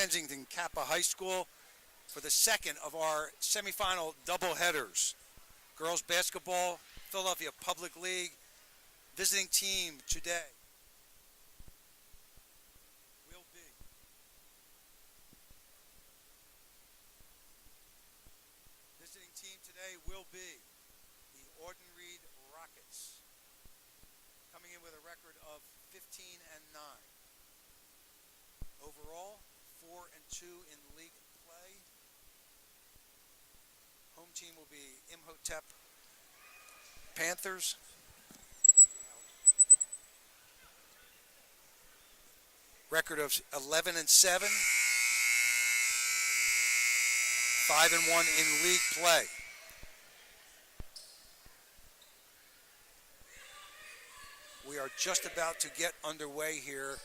Kensington Kappa High School for the second of our semifinal doubleheaders. Girls basketball, Philadelphia Public League. Visiting team today will be the Audenried Rockets, coming in with a record of 15-9. Overall, 4-2 in league play. Home team will be Imhotep Panthers. Record of 11-7, 5-1 in league play. We are just about to get underway here.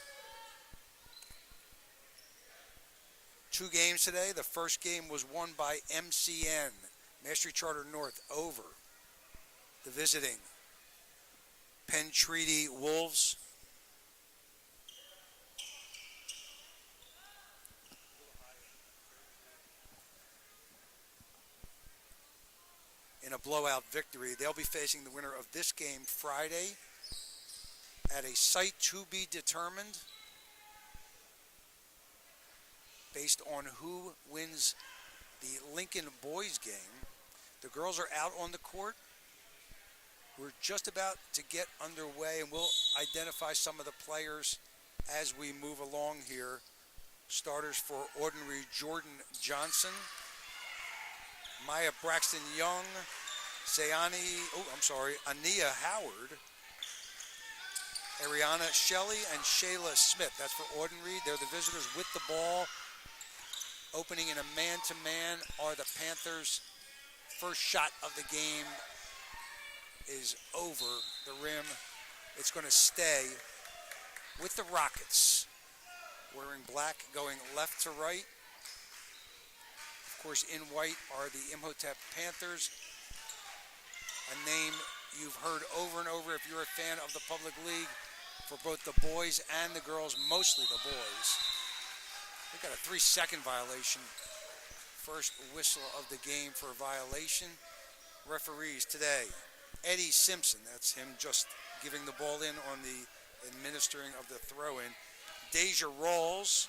2 games today. The first game was won by MCN, Mastery Charter North, over the visiting Penn Treaty Wolves. In a blowout victory. They'll be facing the winner of this game Friday at a site to be determined based on who wins the Lincoln boys game. The girls are out on the court. We're just about to get underway, and we'll identify some of the players as we move along here. Starters for Audenried: Jordan Johnson, Maya Braxton Young, Ania Howard, Ariana Shelley, and Shayla Smith. That's for Audenried. They're the visitors with the ball. Opening in a man-to-man are the Panthers. First shot of the game is over the rim. It's going to stay with the Rockets. Wearing black, going left to right. Of course, in white are the Imhotep Panthers. A name you've heard over and over if you're a fan of the Public League for both the boys and the girls, mostly the boys. They got a 3-second violation. First whistle of the game for a violation. Referees today: Eddie Simpson, that's him just giving the ball in on the administering of the throw-in. Deja Rawls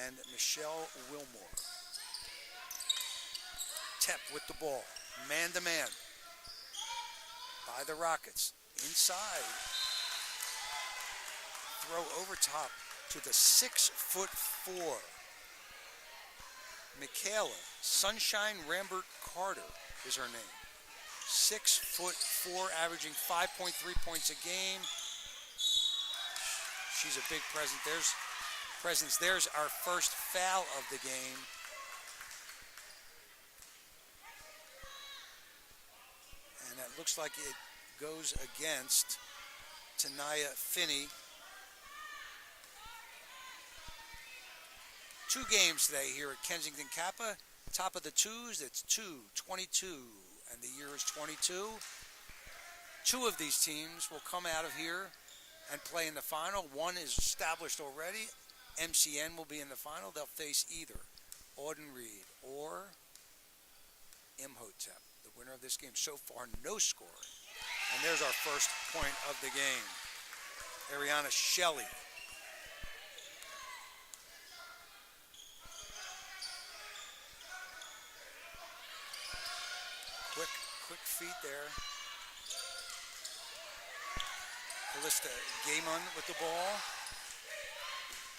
and Michelle Wilmore. Tep with the ball, man-to-man by the Rockets. Inside. Throw over top to the 6'4". Michaela Sunshine Rambert Carter is her name. 6'4", averaging 5.3 points a game. She's a big presence. There's our first foul of the game. And that looks like it goes against Tanaya Finney. 2 games today here at Kensington Kappa. Top of the twos, it's 2-22, and the year is 22. 2 of these teams will come out of here and play in the final. One is established already. MCN will be in the final. They'll face either Audenried or Imhotep. The winner of this game so far, no scoring. And there's our first point of the game. Ariana Shelley. Quick feet there. Callista Gaiman with the ball.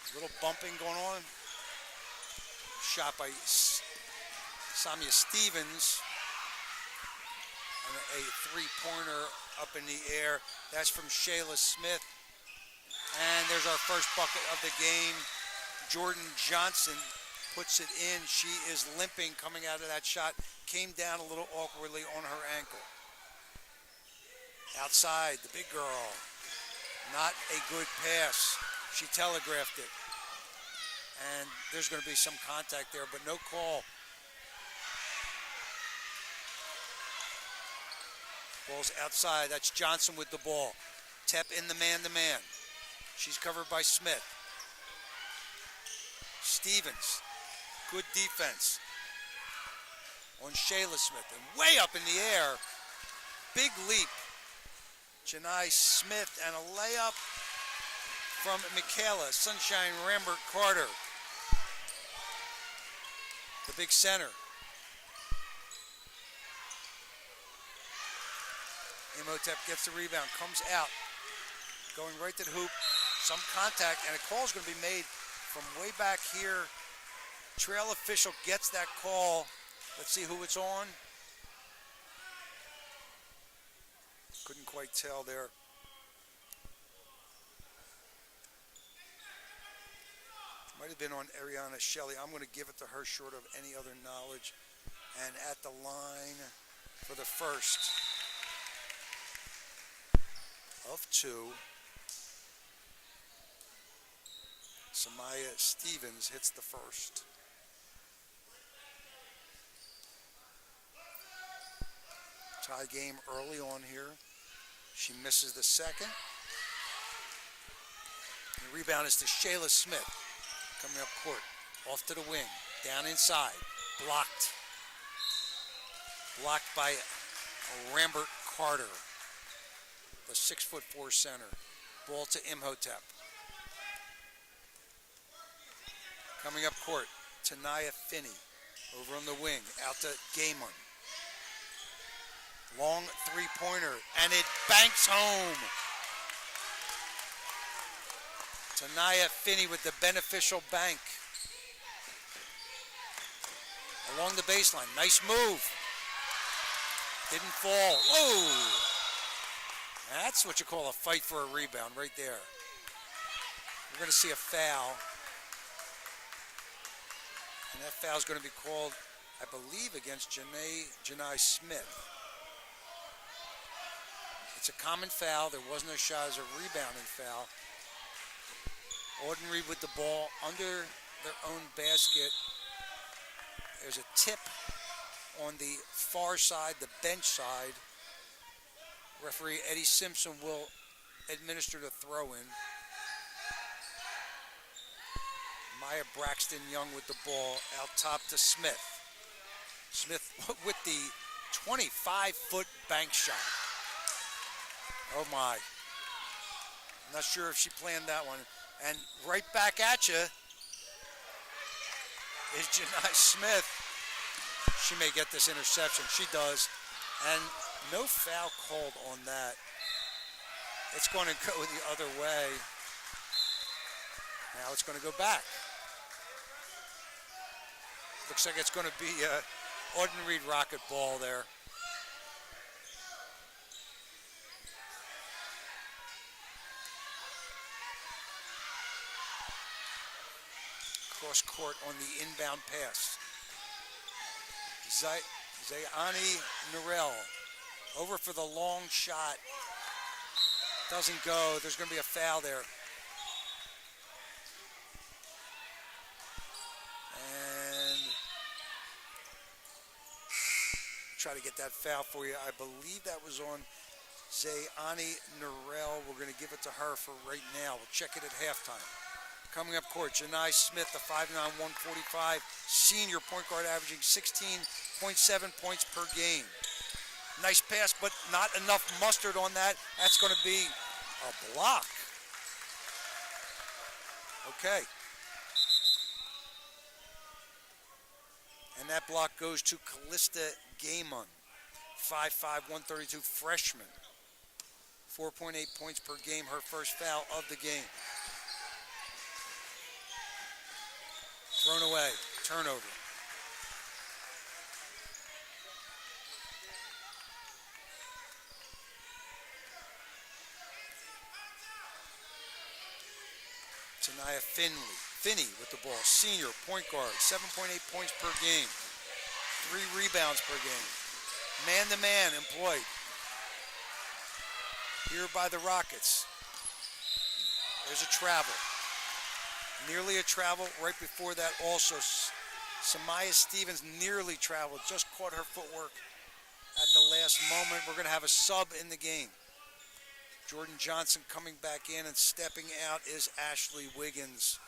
A little bumping going on. Shot by Samia Stevens. And a 3-pointer up in the air. That's from Shayla Smith. And there's our first bucket of the game. Jordan Johnson puts it in. She is limping coming out of that shot. Came down a little awkwardly on her ankle. Outside, the big girl. Not a good pass. She telegraphed it. And there's going to be some contact there, but no call. Ball's outside. That's Johnson with the ball. Tep in the man-to-man. She's covered by Smith. Stevens, good defense on Shayla Smith. And way up in the air, big leap. Janai Smith and a layup from Michaela Sunshine Rambert Carter, the big center. Imhotep gets the rebound, comes out, going right to the hoop, some contact, and a call is going to be made from way back here. Trail official gets that call. Let's see who it's on. Couldn't quite tell there. Might have been on Ariana Shelley. I'm going to give it to her short of any other knowledge. And at the line for the first of two, Samaya Stevens hits the first. Tie game early on here. She misses the second. The rebound is to Shayla Smith. Coming up court. Off to the wing. Down inside. Blocked. Blocked by Rambert Carter, the 6'4" center. Ball to Imhotep. Coming up court. Tanaya Finney. Over on the wing. Out to Gaiman. Long three-pointer, and it banks home. Tanaya Finney with the beneficial bank. Along the baseline, nice move. Didn't fall. Whoa! That's what you call a fight for a rebound right there. We're going to see a foul. And that foul is going to be called, I believe, against Janai Smith. It's a common foul. There was no shot as a rebounding foul. Audenried with the ball under their own basket. There's a tip on the far side, the bench side. Referee Eddie Simpson will administer the throw-in. Maya Braxton Young with the ball out top to Smith. Smith with the 25-foot bank shot. Oh my. I'm not sure if she planned that one. And right back at you is Janai Smith. She may get this interception. She does. And no foul called on that. It's going to go the other way. Now it's going to go back. Looks like it's going to be Audenried rocket ball there. Cross court on the inbound pass. Zayani Norell over for the long shot. Doesn't go. There's going to be a foul there. And try to get that foul for you. I believe that was on Zayani Norell. We're going to give it to her for right now. We'll check it at halftime. Coming up court, Janai Smith, the 5'9", 145 senior point guard, averaging 16.7 points per game. Nice pass, but not enough mustard on that. That's going to be a block. Okay. And that block goes to Callista Gaiman, 5'5", 132 freshman. 4.8 points per game, her first foul of the game. Thrown away, turnover. Tanaya Finney with the ball, senior point guard, 7.8 points per game, 3 rebounds per game. Man-to-man employed here by the Rockets. There's a travel. Nearly a travel right before that also. Samaya Stevens nearly traveled, just caught her footwork at the last moment. We're going to have a sub in the game. Jordan Johnson coming back in, and stepping out is Ashley Wiggins.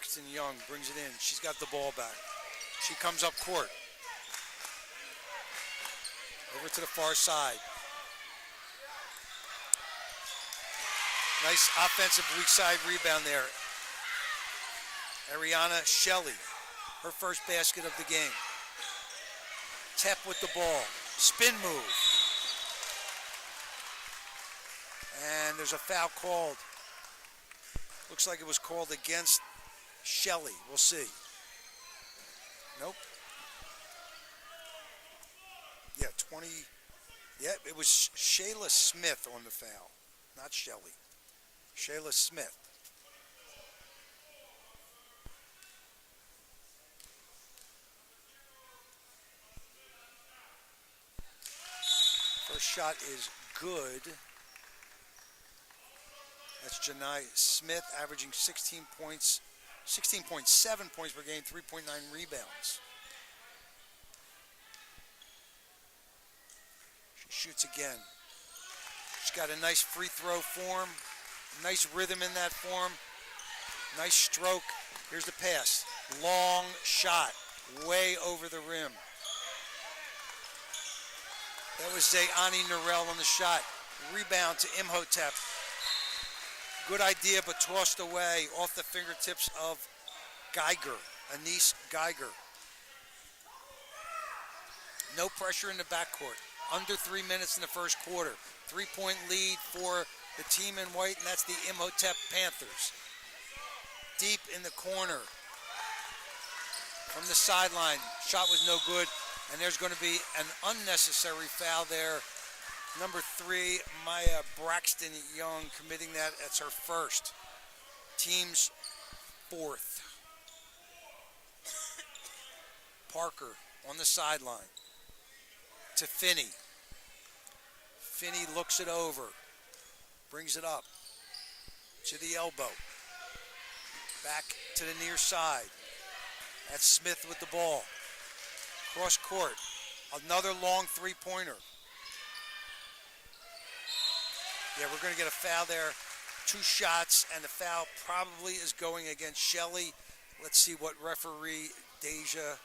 Braxton Young brings it in. She's got the ball back. She comes up court. Over to the far side. Nice offensive weak side rebound there. Ariana Shelley, her first basket of the game. Tep with the ball. Spin move. And there's a foul called. Looks like it was called against Shelley. We'll see. Nope. Yeah, 20. Yeah, it was Shayla Smith on the foul, not Shelley. Shayla Smith. First shot is good. That's Janai Smith, averaging 16 points, 16.7 points per game, 3.9 rebounds. She shoots again. She's got a nice free throw form, nice rhythm in that form, nice stroke. Here's the pass. Long shot, way over the rim. That was Zayani Norell on the shot. Rebound to Imhotep. Good idea, but tossed away off the fingertips of Geiger, Anise Geiger. No pressure in the backcourt. Under 3 minutes in the first quarter. 3-point lead for the team in white, and that's the Imhotep Panthers. Deep in the corner. From the sideline, shot was no good, and there's going to be an unnecessary foul there. Number 3, Maya Braxton Young committing that. That's her first. Team's 4th. Parker on the sideline to Finney. Finney looks it over. Brings it up to the elbow. Back to the near side. That's Smith with the ball. Cross court. Another long three-pointer. Yeah, we're going to get a foul there. 2 shots, and the foul probably is going against Shelley. Let's see what referee Deja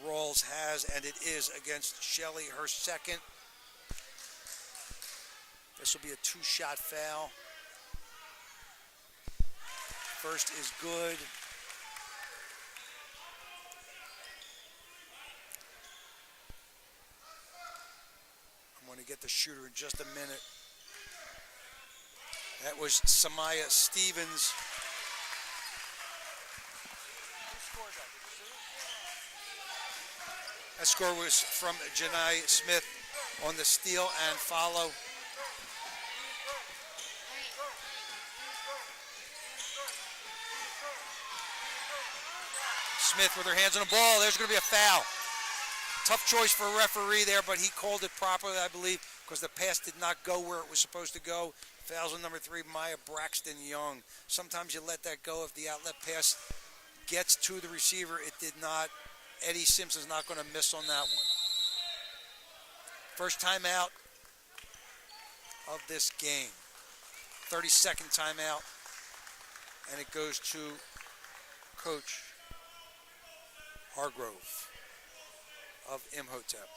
Rawls has, and it is against Shelley, her second. This will be a 2-shot foul. First is good. I'm going to get the shooter in just a minute. That was Samaya Stevens. That score was from Janai Smith on the steal and follow. Smith with her hands on the ball. There's going to be a foul. Tough choice for a referee there, but he called it properly, I believe, because the pass did not go where it was supposed to go. Fouls on number 3, Maya Braxton Young. Sometimes you let that go if the outlet pass gets to the receiver. It did not. Eddie Simpson's not going to miss on that one. First timeout of this game. 32nd timeout. And it goes to Coach Hargrove of Imhotep.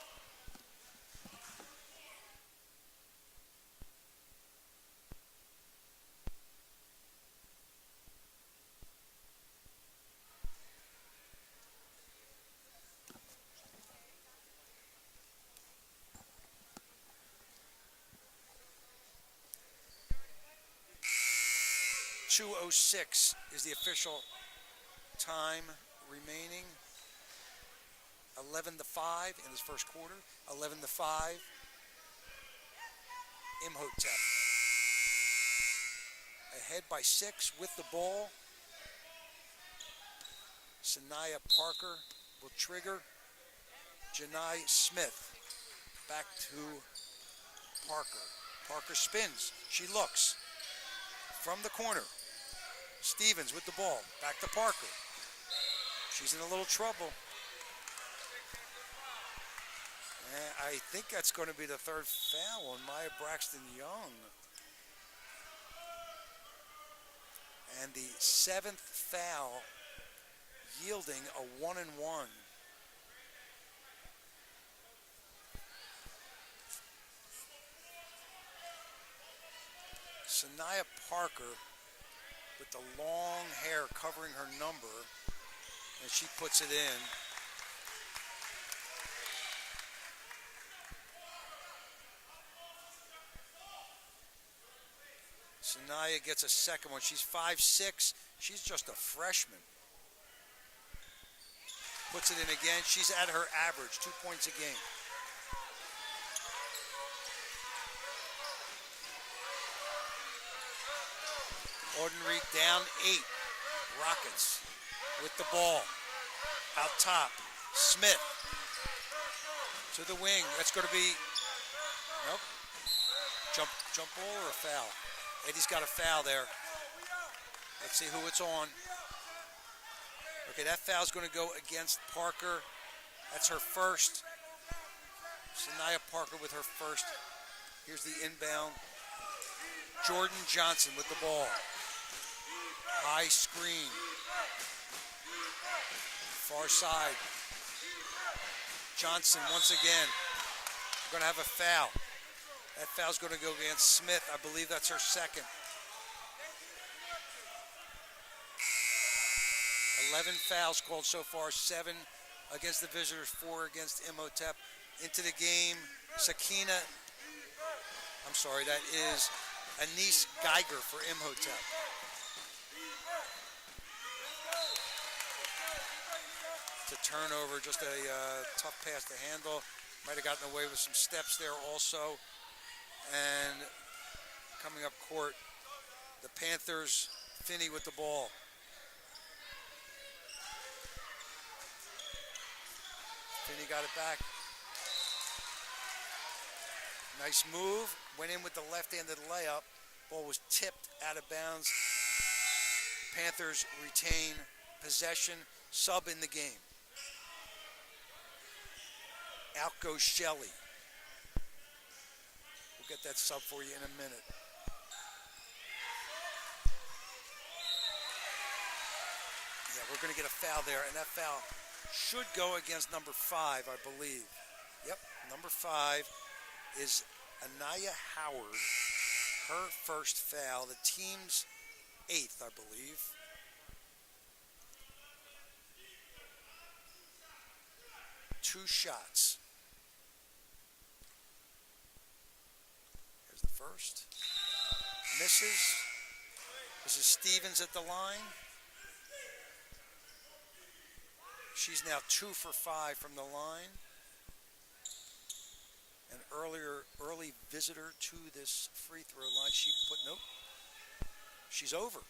.206 is the official time remaining. 11-5 in this first quarter. 11-5. Imhotep ahead by 6 with the ball. Sanaya Parker will trigger. Janai Smith back to Parker. Parker spins. She looks from the corner. Stevens with the ball. Back to Parker. She's in a little trouble. And I think that's going to be the 3rd foul on Maya Braxton Young. And the 7th foul, yielding a 1-and-1. Sanaya Parker with the long hair covering her number, and she puts it in. Sanaya gets a second one. She's 5'6". She's just a freshman. Puts it in again. She's at her average, 2 points a game. Audenried down 8. Rockets with the ball. Out top. Smith to the wing. That's going to be, nope. Jump ball or a foul? Eddie's got a foul there. Let's see who it's on. Okay, that foul's going to go against Parker. That's her first. Sanaya Parker with her first. Here's the inbound. Jordan Johnson with the ball. High screen. Far side. Johnson once again. We're going to have a foul. That foul's going to go against Smith. I believe that's her second. 11 fouls called so far, 7 against the visitors, 4 against Imhotep. Into the game, Sakina, I'm sorry, that is Anise Geiger for Imhotep. It's a turnover, just a tough pass to handle. Might have gotten away with some steps there also. And coming up court, the Panthers, Finney with the ball. Finney got it back. Nice move. Went in with the left-handed layup. Ball was tipped out of bounds. Panthers retain possession. Sub in the game. Out goes Shelley. We'll get that sub for you in a minute. Yeah, we're going to get a foul there, and that foul should go against number 5, I believe. Yep, number 5 is Anaya Howard. Her first foul, the team's 8th, I believe. Two shots. Here's the first. Misses. This is Stevens at the line. She's now 2 for 5 from the line. An early visitor to this free throw line. She put, nope. She's over.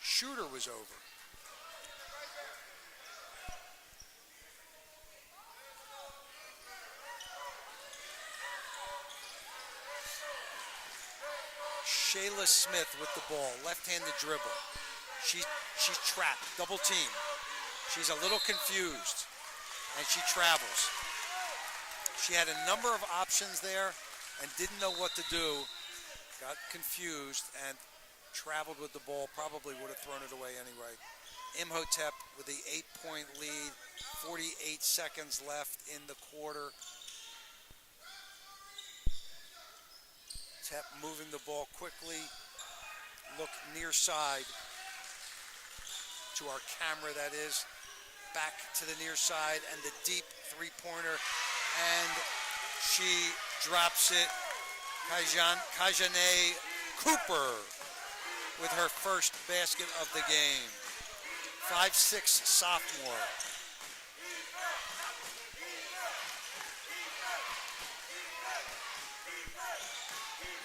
Shooter was over. Shayla Smith with the ball, left-handed dribble. She's trapped, double team. She's a little confused, and she travels. She had a number of options there and didn't know what to do. Got confused and traveled with the ball. Probably would have thrown it away anyway. Imhotep with the 8-point lead. 48 seconds left in the quarter. Tep moving the ball quickly. Look near side to our camera, that is. Back to the near side and the deep three-pointer. And she drops it. Kajane Cooper with her first basket of the game. 5'6" sophomore.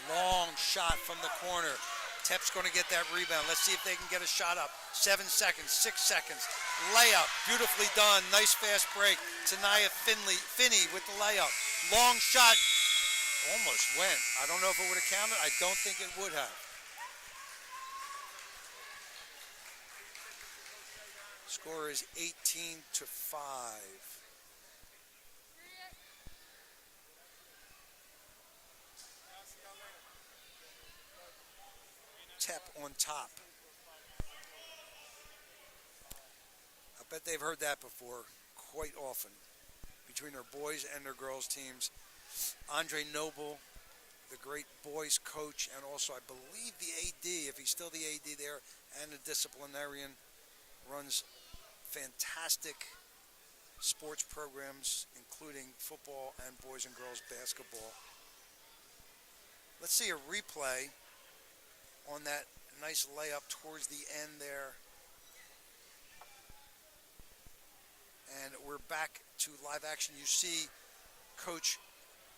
Long shot from the corner. Tep's going to get that rebound. Let's see if they can get a shot up. 7 seconds, 6 seconds. Layup, beautifully done. Nice fast break. Tanaya Finney with the layup. Long shot, almost went. I don't know if it would have counted. I don't think it would have. Score is 18-5. Tep on top. Bet they've heard that before quite often between their boys and their girls teams. Andre Noble, the great boys coach, and also I believe the AD, if he's still the AD there, and the disciplinarian, runs fantastic sports programs, including football and boys and girls basketball. Let's see a replay on that nice layup towards the end there. And we're back to live action. You see Coach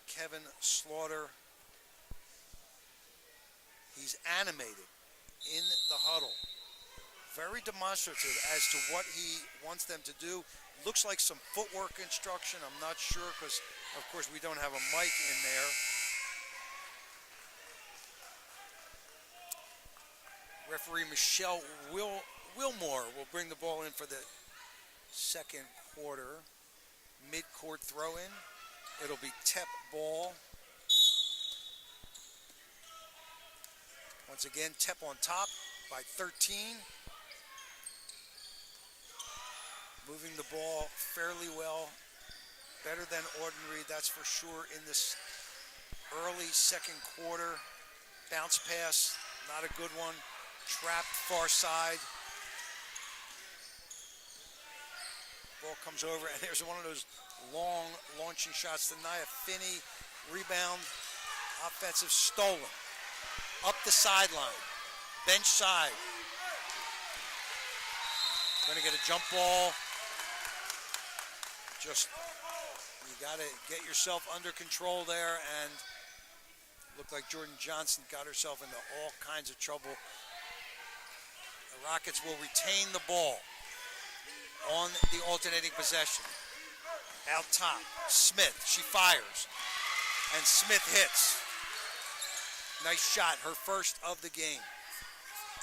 Kevin Slaughter. He's animated in the huddle. Very demonstrative as to what he wants them to do. Looks like some footwork instruction. I'm not sure because, of course, we don't have a mic in there. Referee Michelle Wilmore will bring the ball in for the second quarter. Mid-court throw-in. It'll be Tep ball. Once again, Tep on top by 13. Moving the ball fairly well. Better than Audenried, that's for sure, in this early second quarter. Bounce pass, not a good one. Trapped far side. Ball comes over, and there's one of those long launching shots to Nia Finney. Rebound, offensive, stolen. Up the sideline, bench side. Going to get a jump ball. Just, you got to get yourself under control there, and looked like Jordan Johnson got herself into all kinds of trouble. The Rockets will retain the ball on the alternating possession. Out top, Smith, she fires, and Smith hits. Nice shot, her first of the game.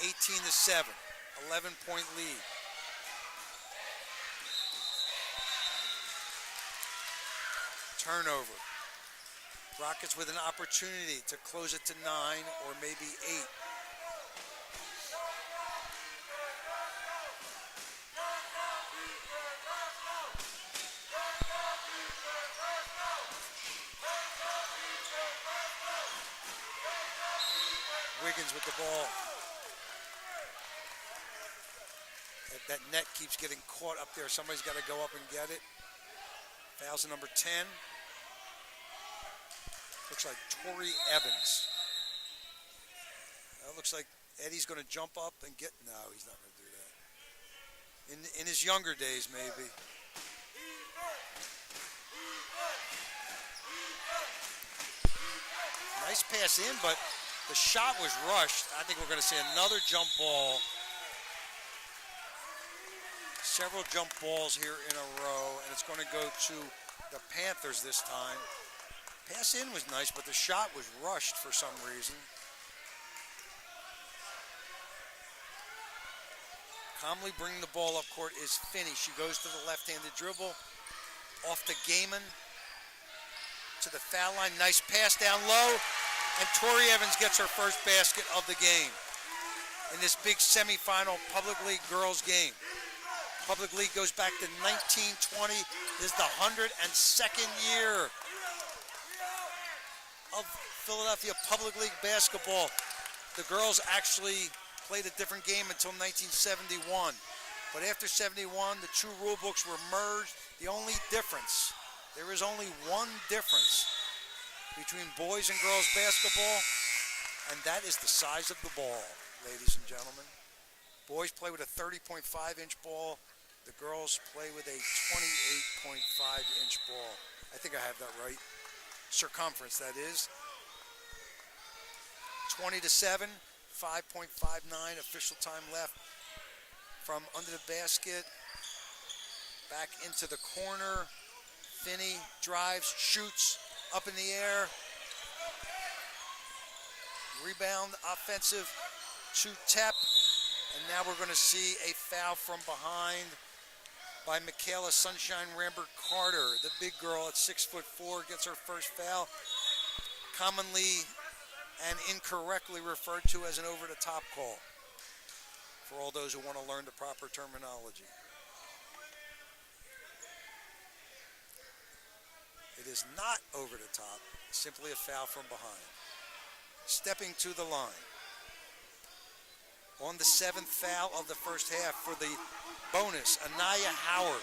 18-7, 11-point lead. Turnover. Rockets with an opportunity to close it to 9 or maybe 8. Wiggins with the ball. That net keeps getting caught up there. Somebody's got to go up and get it. Fouls number 10. Looks like Tori Evans. Looks like Eddie's going to jump up and get... No, he's not going to do that. In his younger days, maybe. Nice pass in, but the shot was rushed. I think we're going to see another jump ball. Several jump balls here in a row, and it's going to go to the Panthers this time. Pass in was nice, but the shot was rushed for some reason. Calmly bringing the ball up court is Finney. She goes to the left-handed dribble. Off to Gaiman. To the foul line. Nice pass down low. And Tori Evans gets her first basket of the game in this big semifinal Public League girls game. Public League goes back to 1920. This is the 102nd year of Philadelphia Public League basketball. The girls actually played a different game until 1971. But after 71, the two rule books were merged. The only difference, there is only one difference between boys and girls basketball, and that is the size of the ball, ladies and gentlemen. Boys play with a 30.5-inch ball. The girls play with a 28.5-inch ball. I think I have that right. Circumference, that is. 20-7, 5.59 official time left. From under the basket, back into the corner. Finney drives, shoots, up in the air. Rebound, offensive to Tep. And now we're going to see a foul from behind by Michaela Sunshine Rambert Carter. The big girl at 6'4" gets her first foul. Commonly and incorrectly referred to as an over-the-top call for all those who want to learn the proper terminology. It is not over the top, simply a foul from behind. Stepping to the line. On the 7th foul of the first half for the bonus, Anaya Howard.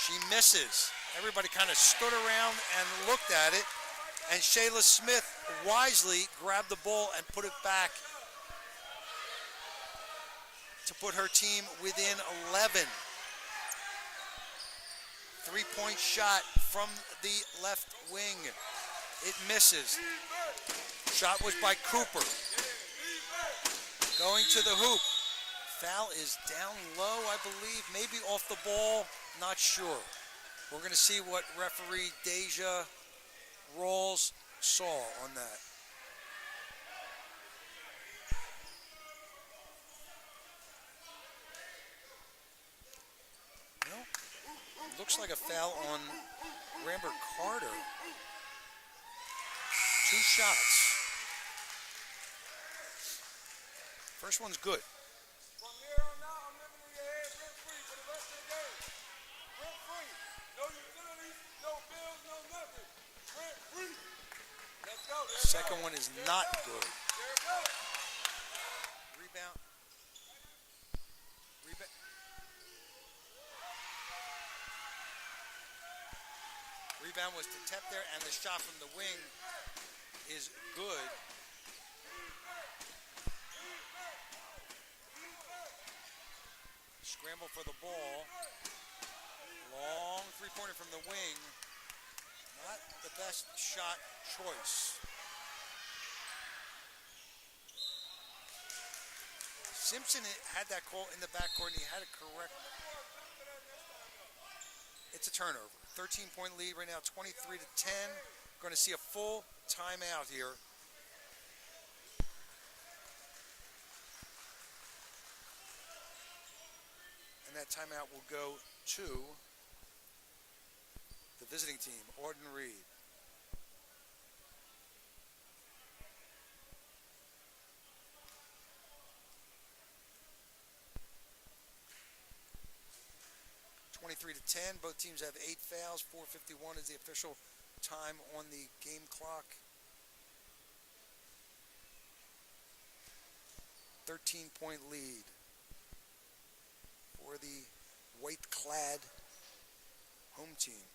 She misses. Everybody kind of stood around and looked at it, and Shayla Smith wisely grabbed the ball and put it back to put her team within 11. 3-point shot from the left wing. It misses. Shot was by Cooper. Going to the hoop. Foul is down low, I believe. Maybe off the ball. Not sure. We're going to see what referee Deja Rawls saw on that. Well, looks like a foul on Rambert Carter. 2 shots. First one's good. From here on out, I'm living in your head rent free for the rest of the game. Rent free. No utilities, no bills, no nothing. Rent free. Let's go. Second one is not good. There it goes. Rebound. Rebound was to Tep there, and the shot from the wing is good. Scramble for the ball. Long three-pointer from the wing. Not the best shot choice. Simpson had that call in the backcourt, and he had it correct. It's a turnover. 13-point lead right now, 23-10. Going to see a full timeout here. And that timeout will go to the visiting team, Audenried. (23-10). Both teams have 8 fouls. 4:51 is the official time on the game clock. 13-point lead for the white-clad home team.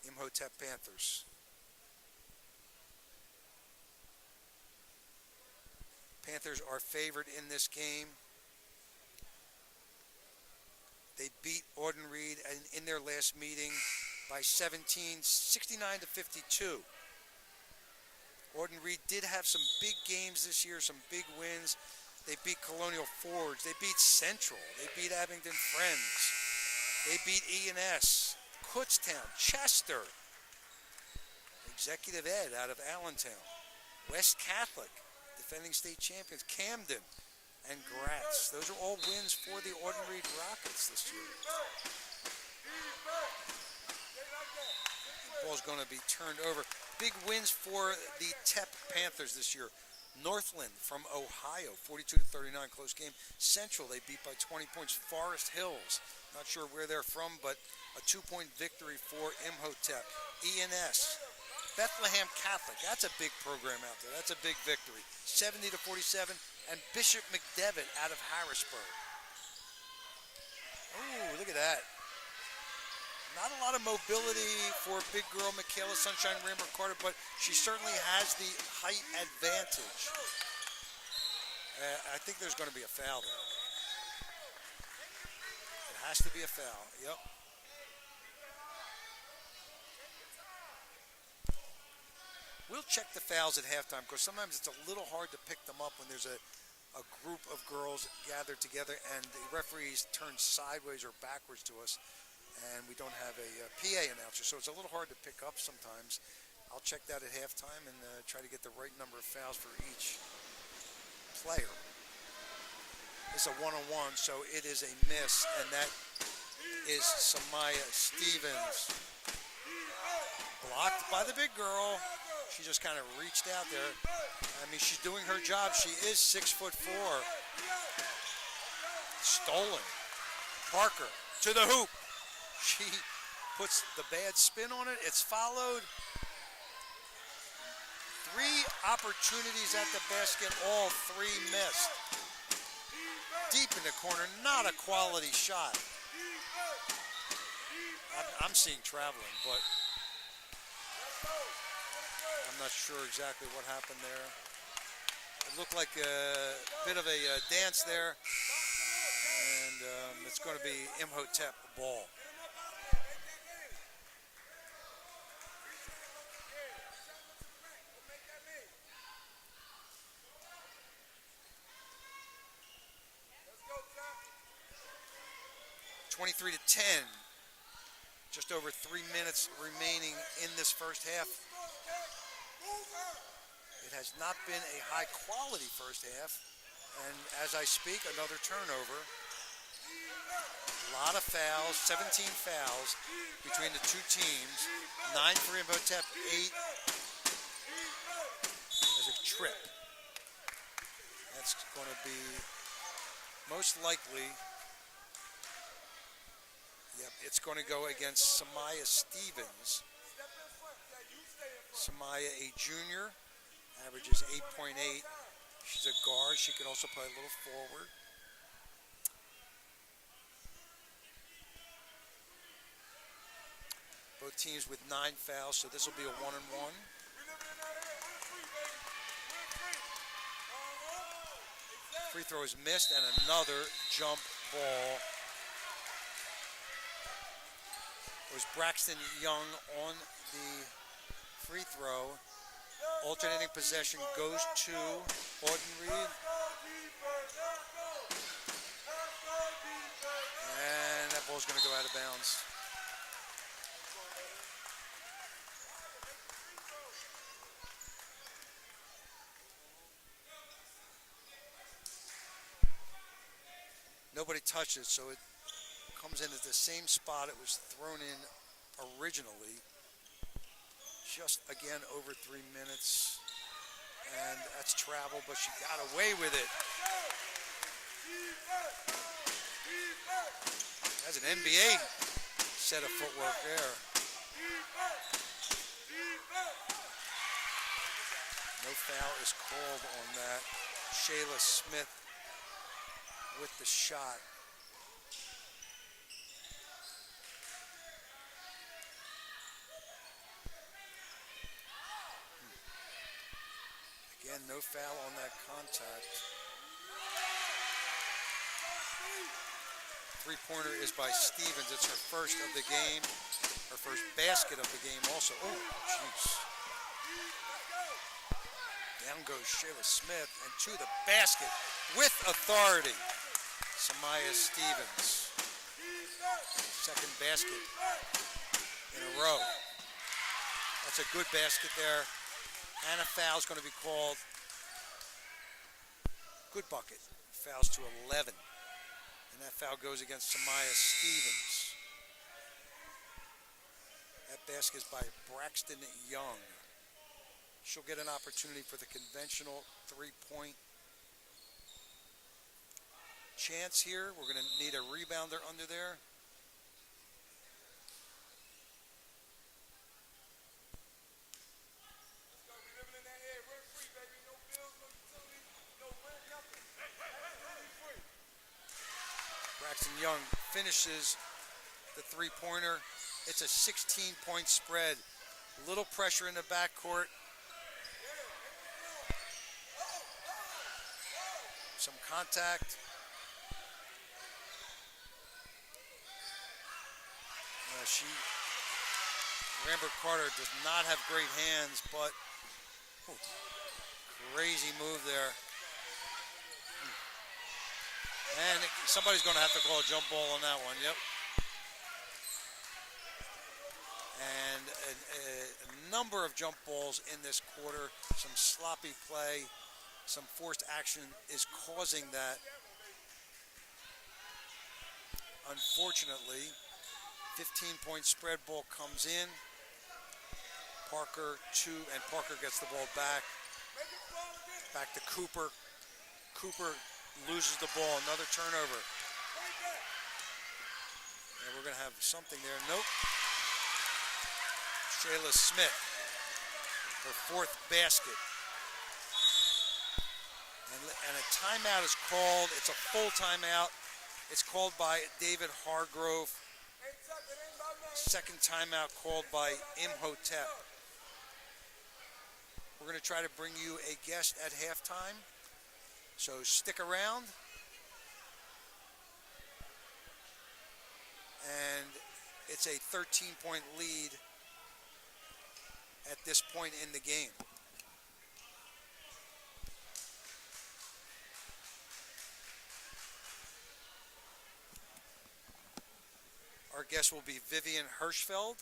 Imhotep Panthers. Panthers are favored in this game. They beat Audenried in their last meeting by 17, 69-52. Audenried did have some big games this year, some big wins. They beat Colonial Forge. They beat Central. They beat Abingdon Friends. They beat E&S, Kutztown, Chester, Executive Ed out of Allentown, West Catholic, defending state champions, Camden, and Gratz. Those are all wins for the Audenried Rockets this year. The ball's going to be turned over. Big wins for the Tep Panthers this year. Northland from Ohio, 42-39, close game. Central, they beat by 20 points. Forest Hills, not sure where they're from, but a 2-point victory for Imhotep. E&S, Bethlehem Catholic, that's a big program out there. That's a big victory. 70-47, and Bishop McDevitt out of Harrisburg. Ooh, look at that. Not a lot of mobility for big girl Michaela Sunshine Rambert Carter, but she certainly has the height advantage. I think there's going to be a foul there. It has to be a foul, yep. We'll check the fouls at halftime because sometimes it's a little hard to pick them up when there's a group of girls gathered together and the referees turn sideways or backwards to us and we don't have a PA announcer, so it's a little hard to pick up sometimes. I'll check that at halftime and try to get the right number of fouls for each player. It's a one-on-one, so it is a miss, and that is Samaya Stevens. Blocked by the big girl. She just kind of reached out there. I mean, she's doing her job. She is 6'4". Stolen. Parker to the hoop. She puts the bad spin on it. It's followed. 3 opportunities at the basket, all 3 missed. Deep in the corner, not a quality shot. I'm seeing traveling, but I'm not sure exactly what happened there. It looked like a bit of a dance there, and it's going to be Imhotep ball. 23-10. Just over 3 minutes remaining in this first half. It has not been a high quality first half. And as I speak, another turnover. A lot of fouls, 17 fouls between the two teams. 9 for Imhotep, 8 as a trip. That's going to be most likely, yep, it's going to go against Samaya Stevens. Samaya, a junior, averages 8.8. She's a guard. She can also play a little forward. Both teams with 9 fouls, so this will be a 1-and-1. Free throw is missed, and another jump ball. It was Braxton Young on the free throw. Alternating possession goes to Audenried. And that ball's going to go out of bounds. Nobody touched it, so it comes in at the same spot it was thrown in originally. Just again over 3 minutes, and that's travel, but she got away with it. That's an NBA set of footwork there. No foul is called on that. Shayla Smith with the shot. Again, no foul on that contact. Three-pointer is by Stevens. It's her first of the game. Her first basket of the game also. Oh, jeez. Down goes Shayla Smith, and to the basket with authority. Samaya Stevens. Second basket in a row. That's a good basket there. And a foul is going to be called. Good bucket. Fouls to 11. And that foul goes against Samaya Stevens. That basket is by Braxton Young. She'll get an opportunity for the conventional three-point chance here. We're going to need a rebounder under there. Braxton Young finishes the three-pointer. It's a 16-point spread. Little pressure in the backcourt. Some contact. Lambert Carter does not have great hands, but crazy move there. And somebody's going to have to call a jump ball on that one, yep. And a number of jump balls in this quarter, some sloppy play, some forced action is causing that. Unfortunately, 15-point spread ball comes in. Parker, 2, and Parker gets the ball back. Back to Cooper. Cooper loses the ball, another turnover. And we're going to have something there. Nope. Shayla Smith, her 4th basket. And a timeout is called. It's a full timeout. It's called by David Hargrove. Second timeout called by Imhotep. We're going to try to bring you a guest at halftime. So stick around. And it's a 13-point lead at this point in the game. Our guest will be Vivian Hirschfeld.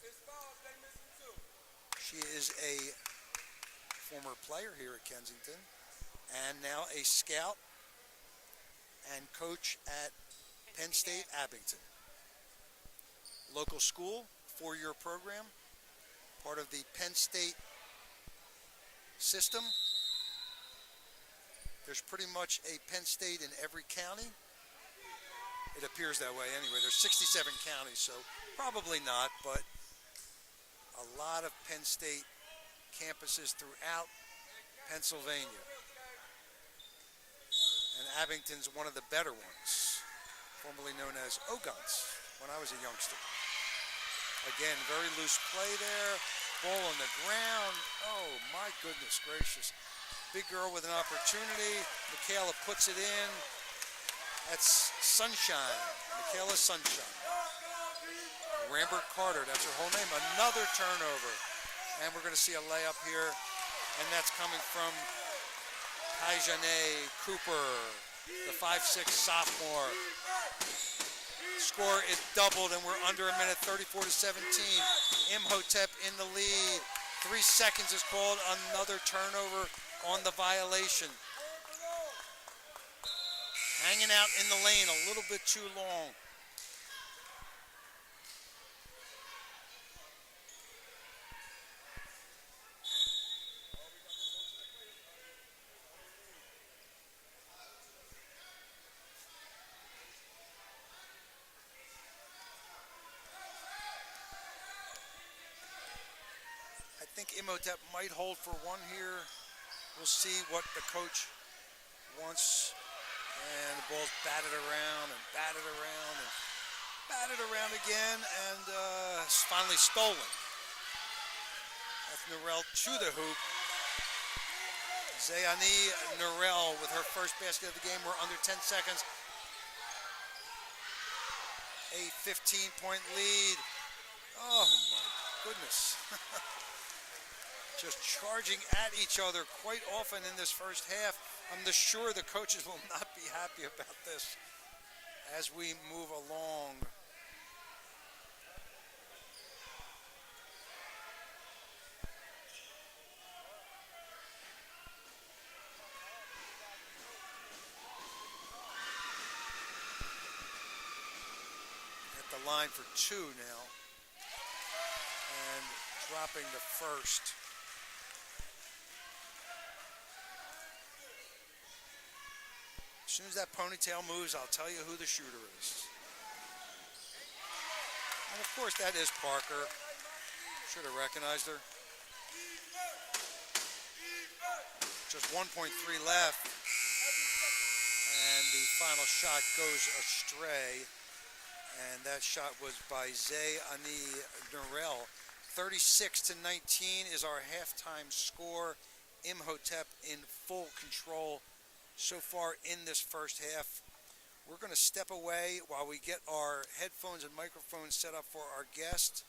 She is a former player here at Kensington and now a scout and coach at Penn State Abington. Local school, 4-year program, part of the Penn State system. There's pretty much a Penn State in every county. It appears that way anyway. There's 67 counties, so probably not, but a lot of Penn State campuses throughout Pennsylvania. And Abington's one of the better ones, formerly known as Ogons, when I was a youngster. Again, very loose play there. Ball on the ground. Oh, my goodness gracious. Big girl with an opportunity. Michaela puts it in. That's Sunshine. Michaela Sunshine. Rambert Carter, that's her whole name. Another turnover. And we're going to see a layup here. And that's coming from Kaijane Cooper, the 5'6" sophomore. Score is doubled, and we're under a minute, 34-17. Imhotep in the lead. 3 seconds is called. Another turnover on the violation. Hanging out in the lane a little bit too long. I think Imhotep might hold for one here. We'll see what the coach wants. And the ball's batted around and batted around and batted around again, and it's finally stolen. That's Norell to the hoop. Zayani Norell with her first basket of the game. We're under 10 seconds. A 15-point lead. Oh my goodness. Just charging at each other quite often in this first half. I'm sure the coaches will not be happy about this as we move along. At the line for 2 now. And dropping the first. As soon as that ponytail moves, I'll tell you who the shooter is. And of course, that is Parker. Should have recognized her. Just 1.3 left. And the final shot goes astray. And that shot was by Zayani Norell. 36-19 is our halftime score. Imhotep in full control so far in this first half. We're going to step away while we get our headphones and microphones set up for our guest,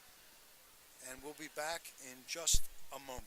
and we'll be back in just a moment.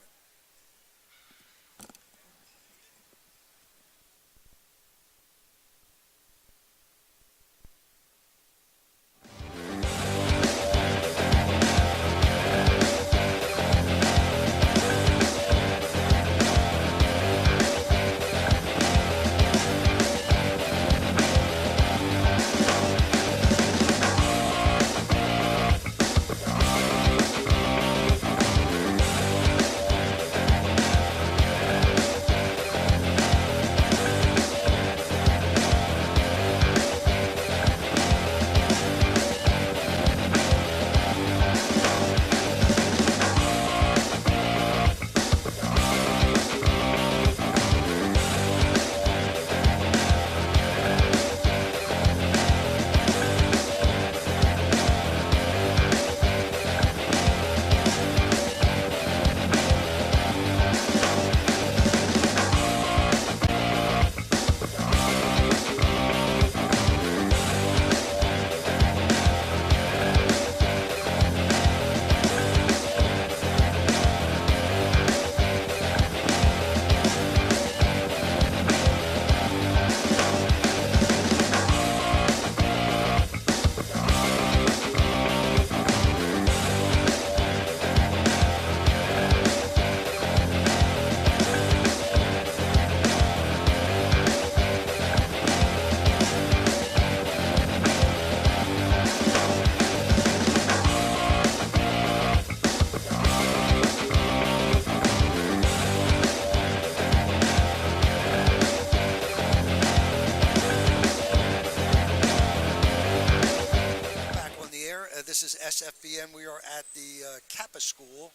SFBM. We are at the Kappa School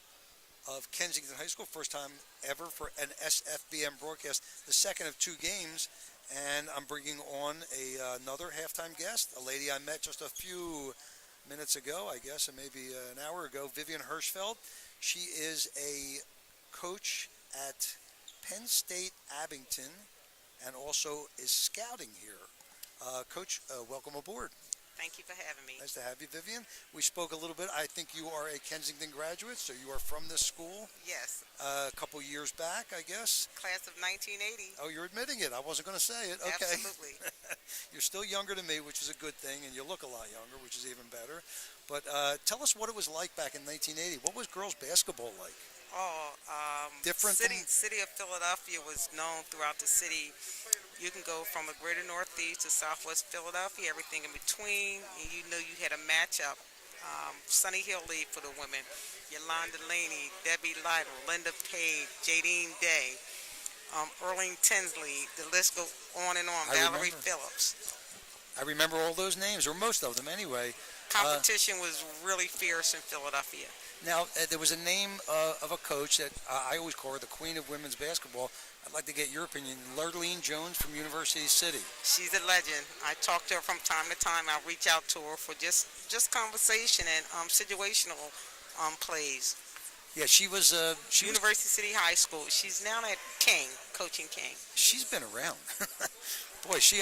of Kensington High School. First time ever for an SFBM broadcast, the second of 2 games. And I'm bringing on another halftime guest, a lady I met just a few minutes ago, I guess, and maybe an hour ago, Vivian Hirschfeld. She is a coach at Penn State Abington and also is scouting here. Coach, welcome aboard. Thank you for having me. Nice to have you, Vivian. We spoke a little bit. I think you are a Kensington graduate, so you are from this school. Yes. A couple years back, I guess. Class of 1980. Oh, you're admitting it. I wasn't going to say it. Okay. Absolutely. You're still younger than me, which is a good thing, and you look a lot younger, which is even better. But tell us what it was like back in 1980. What was girls' basketball like? Different City of Philadelphia was known throughout the city. You can go from the greater northeast to southwest Philadelphia, everything in between. And you know you had a matchup. Sunny Hill League for the women. Yolanda Laney, Debbie Lytle, Linda Page, Jadine Day, Earlene Tinsley. The list goes on and on. Valerie Phillips. I remember all those names, or most of them anyway. Competition was really fierce in Philadelphia. Now, there was a name of a coach that I always call her the queen of women's basketball. I'd like to get your opinion. Lurleen Jones from University City. She's a legend. I talk to her from time to time. I'll reach out to her for just conversation and situational plays. Yeah, she was University City High School. She's now at King, coaching King. She's been around. Boy, she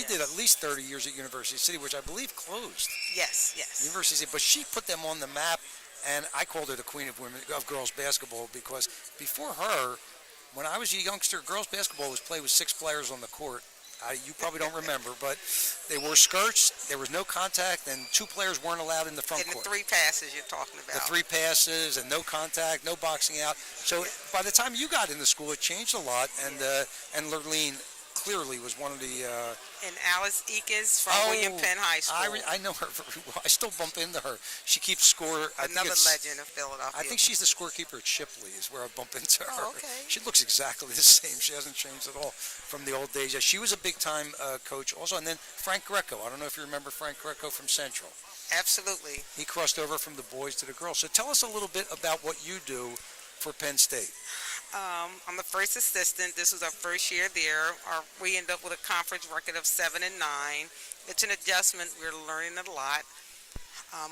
did at least 30 years at University City, which I believe closed. Yes. University City, but she put them on the map, and I called her the queen of girls basketball because before her, when I was a youngster, girls basketball was played with 6 players on the court. You probably don't remember, but they wore skirts, there was no contact, and 2 players weren't allowed in the front court. And the 3 passes you're talking about. The 3 passes and no contact, no boxing out. So by the time you got into school, it changed a lot, and Lurleen clearly was one of the... And Alice Eakins from William Penn High School. I know her very well. I still bump into her. She keeps score. Another legend of Philadelphia. I think she's the scorekeeper at Shipley is where I bump into her. Oh, okay. She looks exactly the same. She hasn't changed at all from the old days. Yeah, she was a big-time coach also. And then Frank Greco. I don't know if you remember Frank Greco from Central. Absolutely. He crossed over from the boys to the girls. So tell us a little bit about what you do for Penn State. I'm the first assistant. This was our first year there. We end up with a conference record of 7-9. It's an adjustment. We're learning a lot.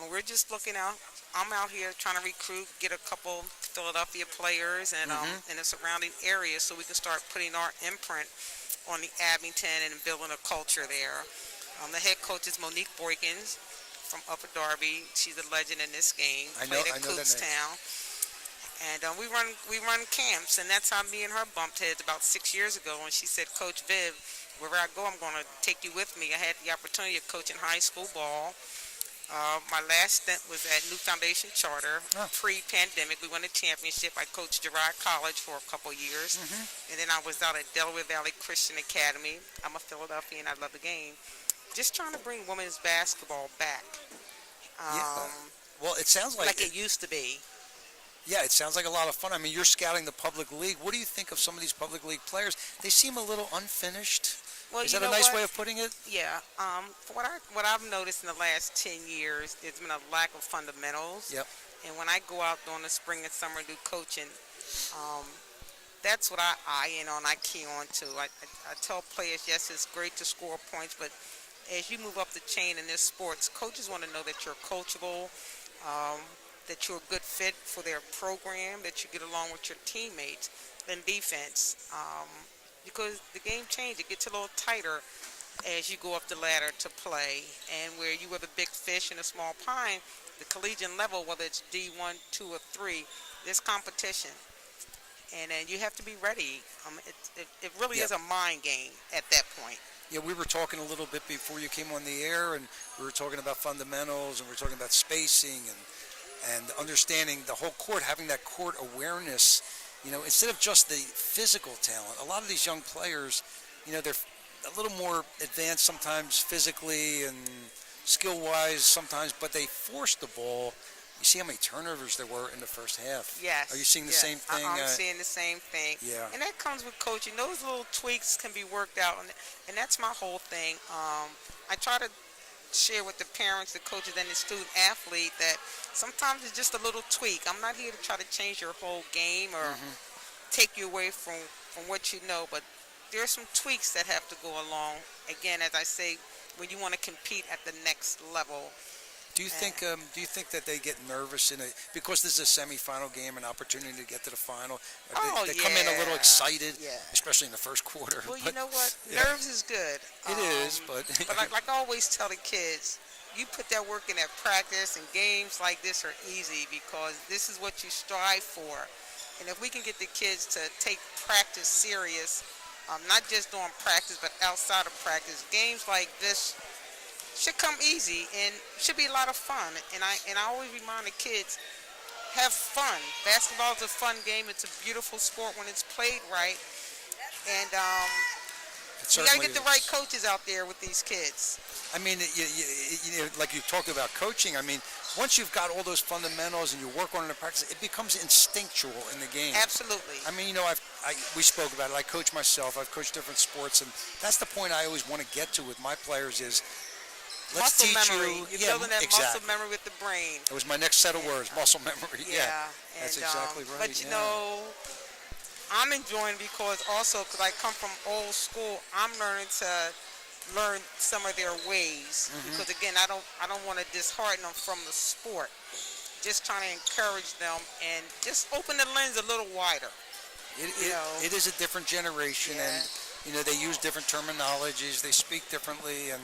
We're just looking out. I'm out here trying to recruit, get a couple Philadelphia players and in the surrounding area so we can start putting our imprint on the Abington and building a culture there. The head coach is Monique Boykins from Upper Darby. She's a legend in this game. I know that name. And we run camps, and that's how me and her bumped heads about 6 years ago. And she said, Coach Viv, wherever I go, I'm going to take you with me. I had the opportunity of coaching high school ball. My last stint was at New Foundation Charter, pre-pandemic. We won a championship. I coached Girard College for a couple years. And then I was out at Delaware Valley Christian Academy. I'm a Philadelphian. I love the game. Just trying to bring women's basketball back. Well, it sounds like it used to be. Yeah, it sounds like a lot of fun. I mean, you're scouting the public league. What do you think of some of these public league players? They seem a little unfinished. Well, is that a nice way of putting it? Yeah. What I've noticed in the last 10 years, there's been a lack of fundamentals. Yep. And when I go out during the spring and summer and do coaching, that's what I eye in on. I key on to. I tell players, yes, it's great to score points, but as you move up the chain in this sports, coaches want to know that you're coachable. That you're a good fit for their program, that you get along with your teammates in defense. Because the game changed. It gets a little tighter as you go up the ladder to play. And where you were the big fish in a small pond, the collegiate level, whether it's D1, 2, or 3, there's competition. And then you have to be ready. It really is a mind game at that point. Yeah, we were talking a little bit before you came on the air, and we were talking about fundamentals, and we were talking about spacing and understanding the whole court, having that court awareness, instead of just the physical talent. A lot of these young players, they're a little more advanced sometimes physically and skill-wise sometimes, but they force the ball. You see how many turnovers there were in the first half. Yes. Are you seeing the same thing? I'm seeing the same thing. Yeah. And that comes with coaching. Those little tweaks can be worked out, and that's my whole thing. I try to share with the parents, the coaches, and the student athlete that sometimes it's just a little tweak. I'm not here to try to change your whole game or take you away from what you know, but there are some tweaks that have to go along. Again, as I say, when you want to compete at the next level. Do you think that they get nervous because this is a semifinal game, an opportunity to get to the final? They come in a little excited, especially in the first quarter. Well, you know what? Nerves is good. It is, but but like I always tell the kids, you put that work in at practice, and games like this are easy because this is what you strive for. And if we can get the kids to take practice serious, not just during practice but outside of practice, games like this should come easy and should be a lot of fun. And I always remind the kids, have fun. Basketball is a fun game. It's a beautiful sport when it's played right. And you got to get the right coaches out there with these kids. I mean, like you talked about coaching. I mean, once you've got all those fundamentals and you work on it in practice, it becomes instinctual in the game. Absolutely. I mean, we spoke about it. I coach myself. I've coached different sports, and that's the point I always want to get to with my players is, let's muscle teach memory. you. You're building that muscle memory with the brain. It was my next set of words, muscle memory. Yeah, that's exactly right. But you know, I'm enjoying because I come from old school, I'm learning to learn some of their ways. Because again, I don't want to dishearten them from the sport. Just trying to encourage them and just open the lens a little wider. It is a different generation, and they use different terminologies. They speak differently, and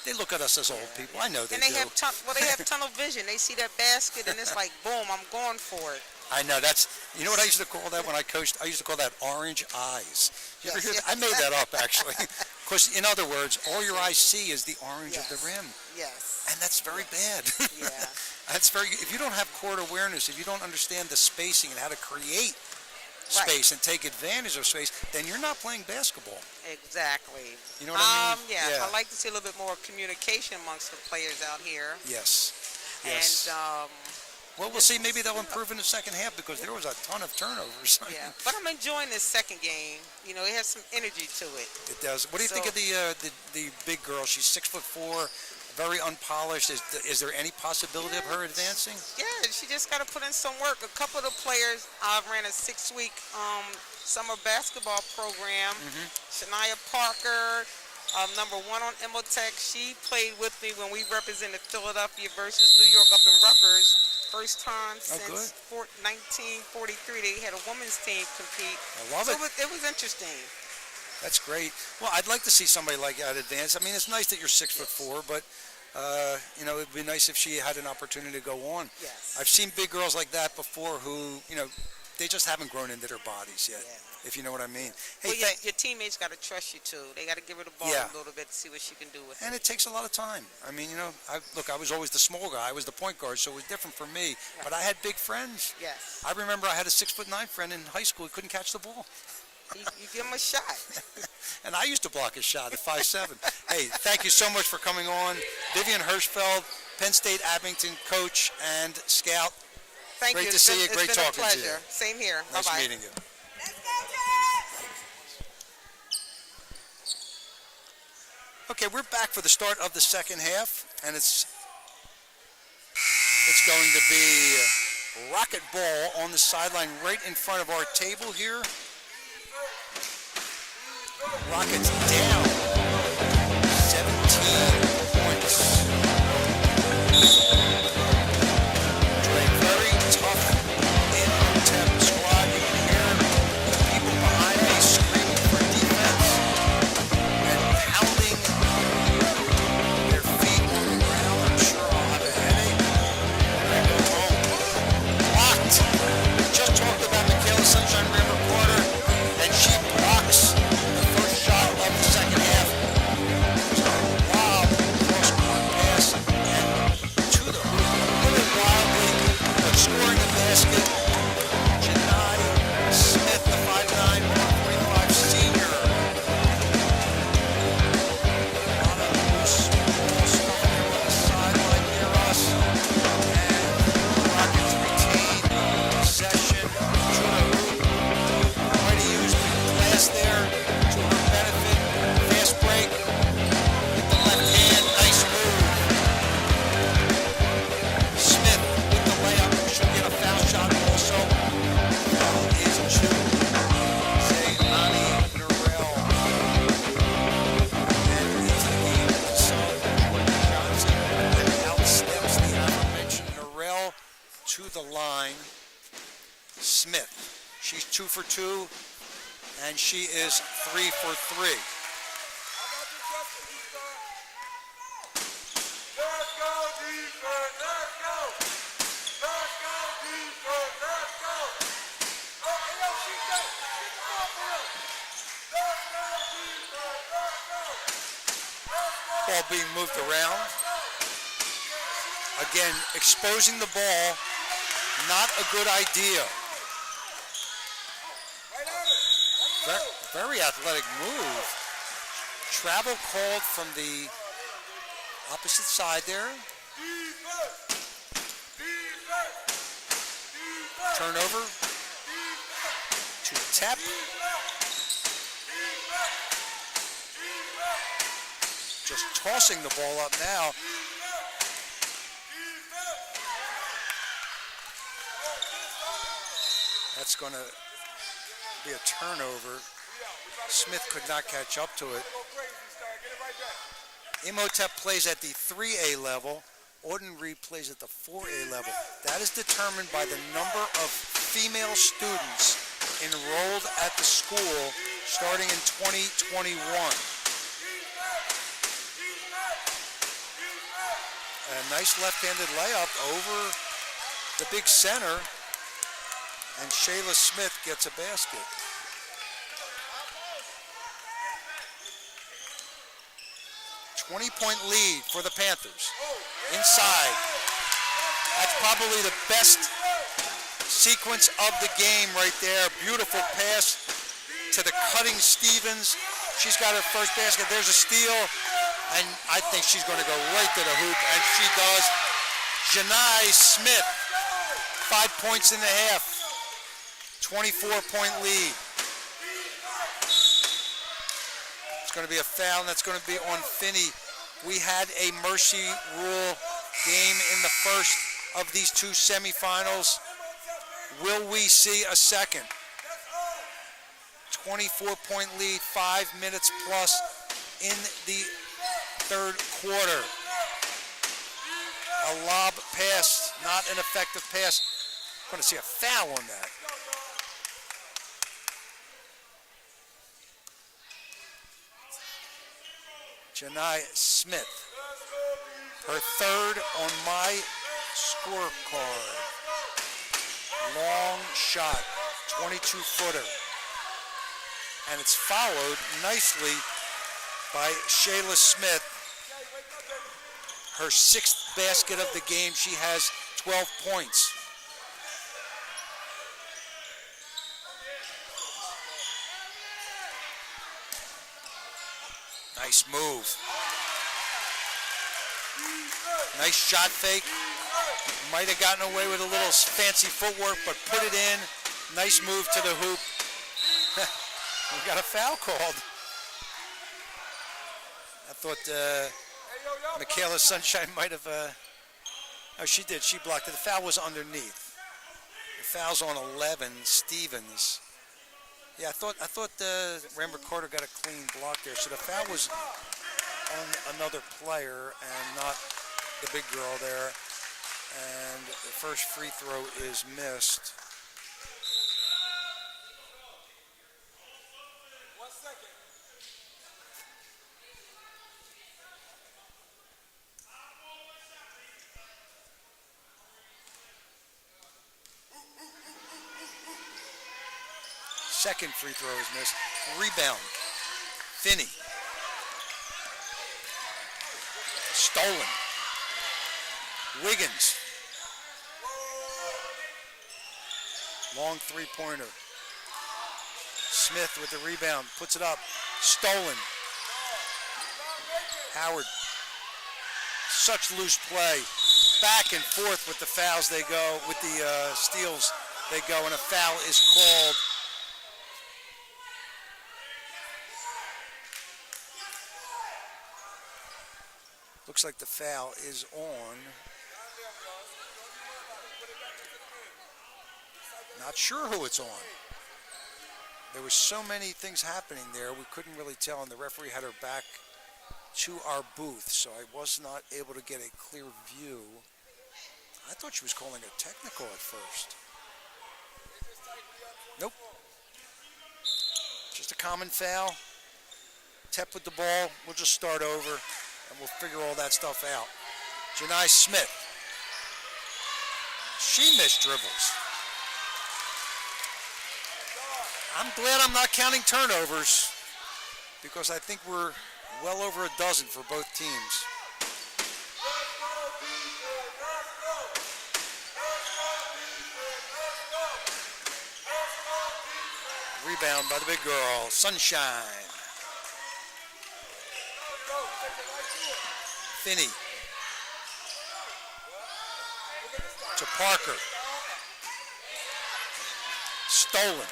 they look at us as old people. I know they do. And they have tunnel vision. They see that basket, and it's like, boom, I'm going for it. I know you know what I used to call that when I coached? I used to call that orange eyes. You ever hear that? I made that up actually. Because in other words, all your eyes see is the orange of the rim. Yes. And that's very bad. Yeah. If you don't have court awareness, if you don't understand the spacing and how to create space and take advantage of space, then you're not playing basketball. Exactly. You know what I mean? Yeah. I like to see a little bit more communication amongst the players out here. Yes. And well, we'll see. Maybe they'll improve in the second half because there was a ton of turnovers. Yeah, but I'm enjoying this second game. It has some energy to it. It does. What do you think of the big girl? She's 6'4", very unpolished. Is there any possibility of her advancing? Yeah, she just got to put in some work. A couple of the players, I ran a 6-week summer basketball program. Shania Parker, number 1 on Imhotep, she played with me when we represented Philadelphia versus New York up in Rutgers. First time since 1943 they had a women's team compete. I love it. It was interesting. That's great. Well, I'd like to see somebody like that advance. I mean, it's nice that you're 6'4", but it'd be nice if she had an opportunity to go on. Yes. I've seen big girls like that before who, they just haven't grown into their bodies yet. Yeah. If you know what I mean. Hey, well, your teammates got to trust you too. They got to give her the ball a little bit to see what she can do with it. And it takes a lot of time. I mean, I was always the small guy. I was the point guard, so it was different for me. Right. But I had big friends. Yes. I remember I had a 6'9" friend in high school who couldn't catch the ball. You give him a shot. And I used to block his shot at 5'7". Hey, thank you so much for coming on. Vivian Hirschfeld, Penn State Abington coach and scout. Thank you. Great to see you. Great talking to you. Same here. Nice Bye-bye. meeting you. Let's go, Jets! Okay, we're back for the start of the second half, and it's going to be rocket ball on the sideline right in front of our table here. Rockets down 17 points. A very tough Imhotep squad. You can hear the people behind me screaming for defense and pounding their feet on the ground. I'm sure I'll have a headache when I go home. Blocked. We just talked about Michaela Sunshine River Porter, and she blocks the first shot of the second half. 2 for 2, and she is 3 for 3. How about this Justin? You start. Let's go, defense. Let's go. Let's go, defense. Let's go. Oh, hey, yo, she got it. Get the ball for him. Let's go, defense. Let's go. Let's go. Ball being moved around. Again, exposing the ball, not a good idea. Right on it. Let's go. Very athletic move. Travel called from the opposite side there. Defense. Defense. Defense. Turnover to Tep. Just tossing the ball up now. That's going to be a turnover. Smith could not catch up to it. Go crazy, Star. Get it right back. Imhotep plays at the 3A level. Audenried plays at the 4A level. That is determined by the number of female students enrolled at the school starting in 2021. A nice left-handed layup over the big center, and Shayla Smith gets a basket. "20-point lead for the Panthers. Inside. That's probably the best sequence of the game right there. Beautiful pass to the cutting Stevens. She's got her first basket. There's a steal, and I think she's going to go right to the hoop, and she does. Janai Smith, 5 points in the half. 24-point lead. It's going to be a foul, and that's going to be on Finney. We had a mercy rule game in the first of these two semifinals. Will we see a second? 24-point lead, 5 minutes plus in the third quarter. A lob pass, not an effective pass. I'm going to see a foul on that. Janai Smith, her third on my scorecard. Long shot, 22-footer. And it's followed nicely by Shayla Smith. Her 6th basket of the game. She has 12 points. Nice move. Nice shot fake. Might have gotten away with a little fancy footwork, but put it in. Nice move to the hoop. We got a foul called. I thought Michaela Sunshine might have. Oh, she did. She blocked it. The foul was underneath. The foul's on 11. Stevens. Yeah, I thought Ramber Carter got a clean block there. So the foul was on another player and not the big girl there. And the first free throw is missed. 1 second. Second free throw is missed. Rebound. Finney. Stolen. Wiggins. Long three-pointer. Smith with the rebound. Puts it up. Stolen. Howard. Such loose play. Back and forth with the fouls they go, with the steals they go, and a foul is called. Looks like the foul is on. Not sure who it's on. There were so many things happening there, we couldn't really tell, and the referee had her back to our booth, so I was not able to get a clear view. I thought she was calling a technical at first. Nope. Just a common foul. Tep with the ball. We'll just start over, and we'll figure all that stuff out. Janai Smith. She missed dribbles. I'm glad I'm not counting turnovers because I think we're well over a dozen for both teams. Rebound by the big girl, Sunshine. Finney to Parker. Stolen.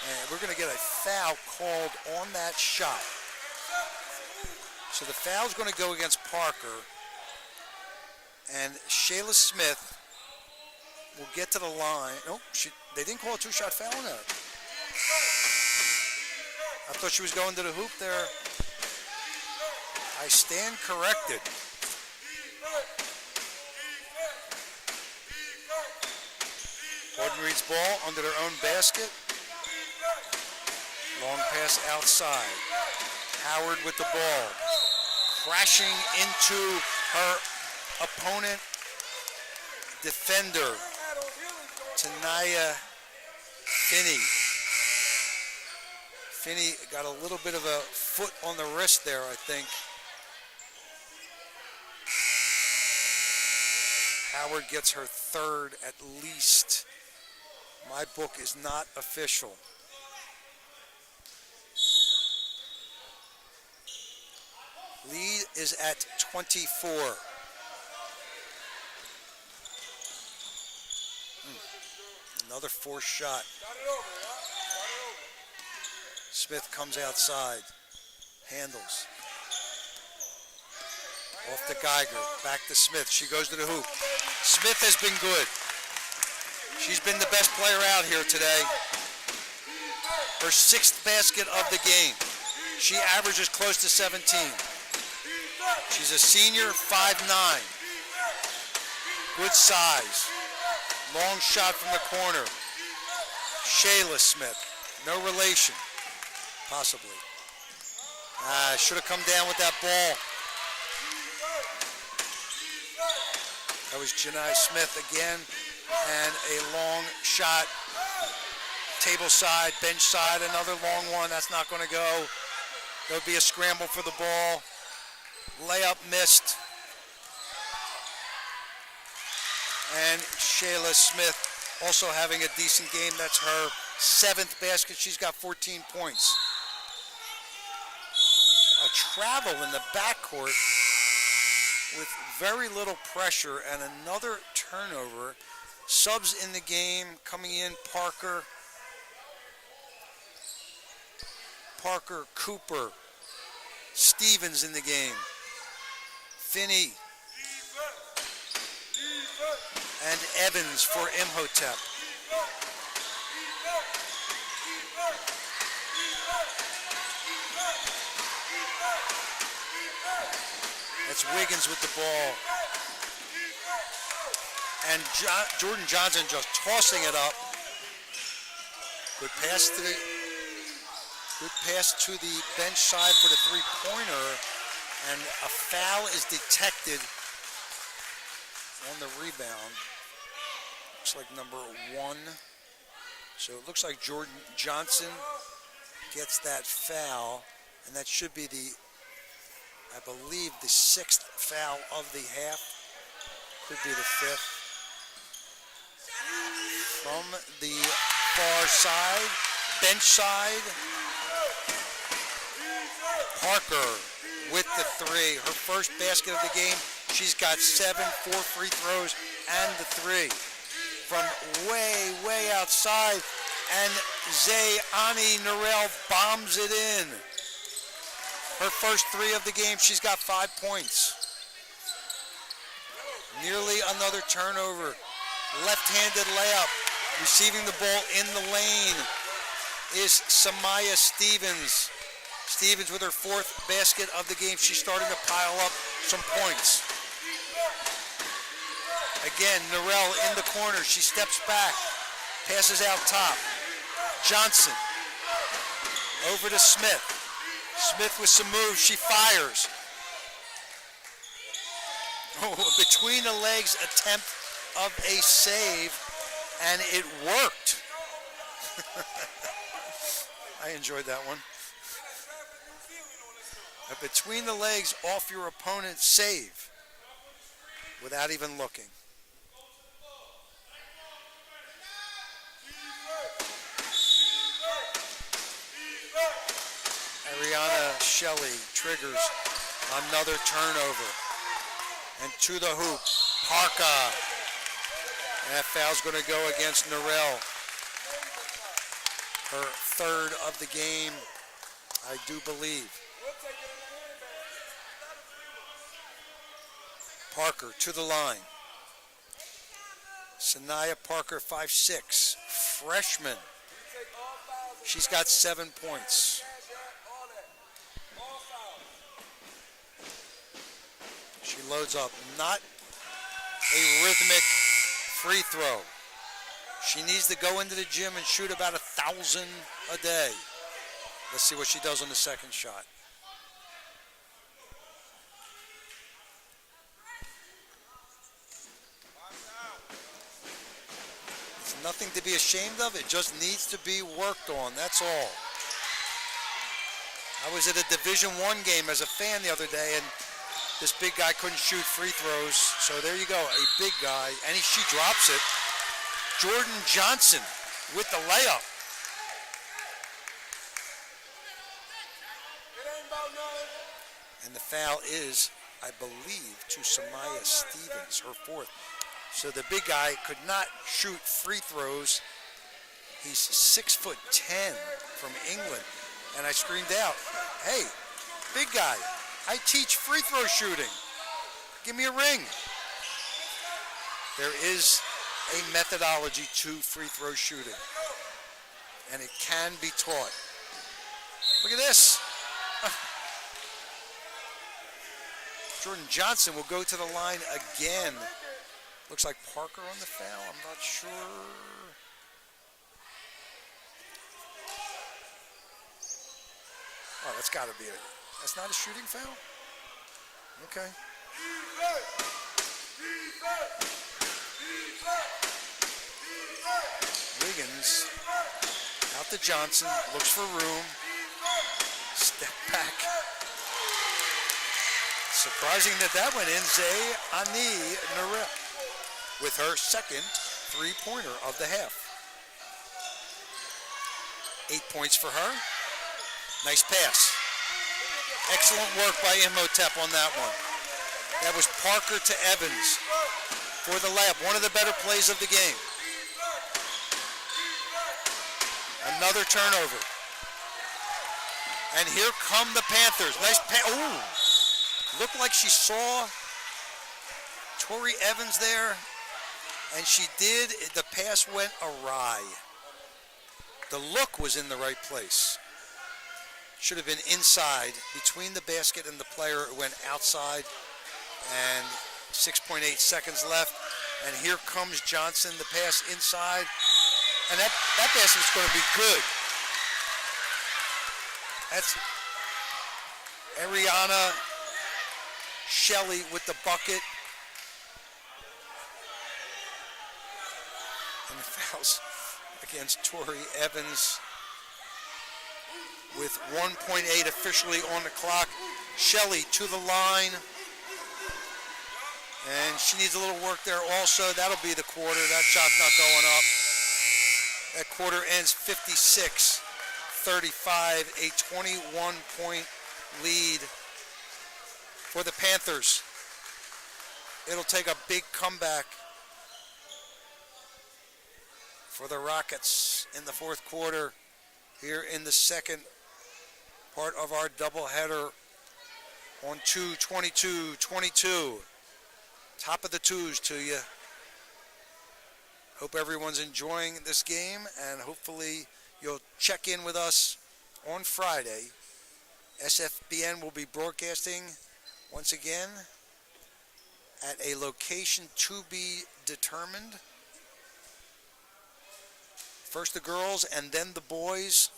And we're going to get a foul called on that shot. So the foul's going to go against Parker. And Shayla Smith will get to the line. Nope, they didn't call a two-shot foul on that. I thought she was going to the hoop there. I stand corrected. Audenried's ball under their own basket. Long pass outside. Howard with the ball. Crashing into her opponent defender, Tanaya Finney. Finney got a little bit of a foot on the wrist there, I think. Howard gets her third at least. My book is not official. Lead is at 24. Another forced shot. Smith comes outside. Handles. Off to Geiger. Back to Smith. She goes to the hoop. Smith has been good. She's been the best player out here today. Her sixth basket of the game. She averages close to 17. She's a senior, 5'9". Good size. Long shot from the corner. Shayla Smith. No relation. Possibly. Should have come down with that ball. That was Janai Smith again. And a long shot. Table side, bench side, another long one. That's not going to go. There'll be a scramble for the ball. Layup missed. And Shayla Smith also having a decent game. That's her seventh basket. She's got 14 points. A travel in the backcourt with very little pressure and another turnover. Subs in the game coming in, Parker, Cooper, Stevens in the game, Finney, and Evans for Imhotep. That's Wiggins with the ball. And Jordan Johnson just tossing it up. Good pass to the bench side for the three-pointer. And a foul is detected on the rebound. Looks like number 1. So it looks like Jordan Johnson gets that foul. And that should be I believe, the 6th foul of the half. Could be the 5th. From the far side, bench side, Parker with the 3. Her first basket of the game. She's got 7, 4 free throws, and the 3. From way, way outside, and Zayani Norell bombs it in. Her first 3 of the game, she's got 5 points. Nearly another turnover. Left-handed layup. Receiving the ball in the lane is Samaya Stevens. Stevens with her 4th basket of the game. She's starting to pile up some points. Again, Norell in the corner. She steps back. Passes out top. Johnson. Over to Smith. Smith with some moves. She fires. Oh, between the legs attempt of a save, and it worked. I enjoyed that one. A between the legs off your opponent's save without even looking. Ariana Shelley triggers another turnover. And to the hoop, Parka. And that foul's going to go against Norell. Her third of the game, I do believe. Parker to the line. Sanaya Parker, 5'6", freshman. She's got 7 points. She loads up. Not a rhythmic free throw. She needs to go into the gym and shoot about 1,000 a day. Let's see what she does on the second shot. It's nothing to be ashamed of. It just needs to be worked on. That's all. I was at a Division I game as a fan the other day, and this big guy couldn't shoot free throws. So there you go, a big guy, and she drops it. Jordan Johnson with the layup. And the foul is, I believe, to Samaya Stevens, her fourth. So the big guy could not shoot free throws. He's 6'10" from England. And I screamed out, hey, big guy, I teach free throw shooting. Give me a ring. There is a methodology to free throw shooting, and it can be taught. Look at this. Jordan Johnson will go to the line again. Looks like Parker on the foul. I'm not sure. Oh, that's got to be it. That's not a shooting foul? Okay. Wiggins out to Johnson, looks for room. Step back. Surprising that went in. Zay Ani Narel with her second three-pointer of the half. 8 points for her. Nice pass. Excellent work by Imhotep on that one. That was Parker to Evans for the layup. One of the better plays of the game. Another turnover. And here come the Panthers. Nice pass. Ooh. Looked like she saw Tori Evans there, and she did. The pass went awry. The look was in the right place. Should have been inside, between the basket and the player. It went outside, and 6.8 seconds left. And here comes Johnson, the pass inside. And that pass is going to be good. That's Ariana Shelley with the bucket. And the fouls against Tori Evans with 1.8 officially on the clock. Shelley to the line. And she needs a little work there also. That'll be the quarter. That shot's not going up. That quarter ends 56-35, a 21-point lead for the Panthers. It'll take a big comeback for the Rockets in the fourth quarter here in the second part of our doubleheader on 2-22-22. Top of the twos to you. Hope everyone's enjoying this game, and hopefully you'll check in with us on Friday. SFBN will be broadcasting once again at a location to be determined. First the girls and then the boys.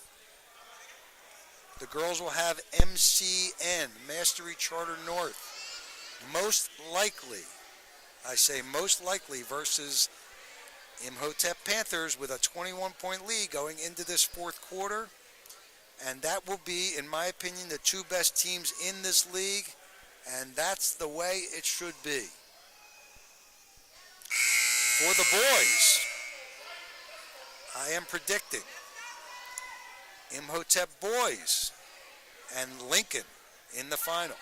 The girls will have MCN, Mastery Charter North. Most likely, I say most likely, versus Imhotep Panthers with a 21-point lead going into this fourth quarter. And that will be, in my opinion, the two best teams in this league. And that's the way it should be. For the boys, I am predicting Imhotep boys and Lincoln in the final.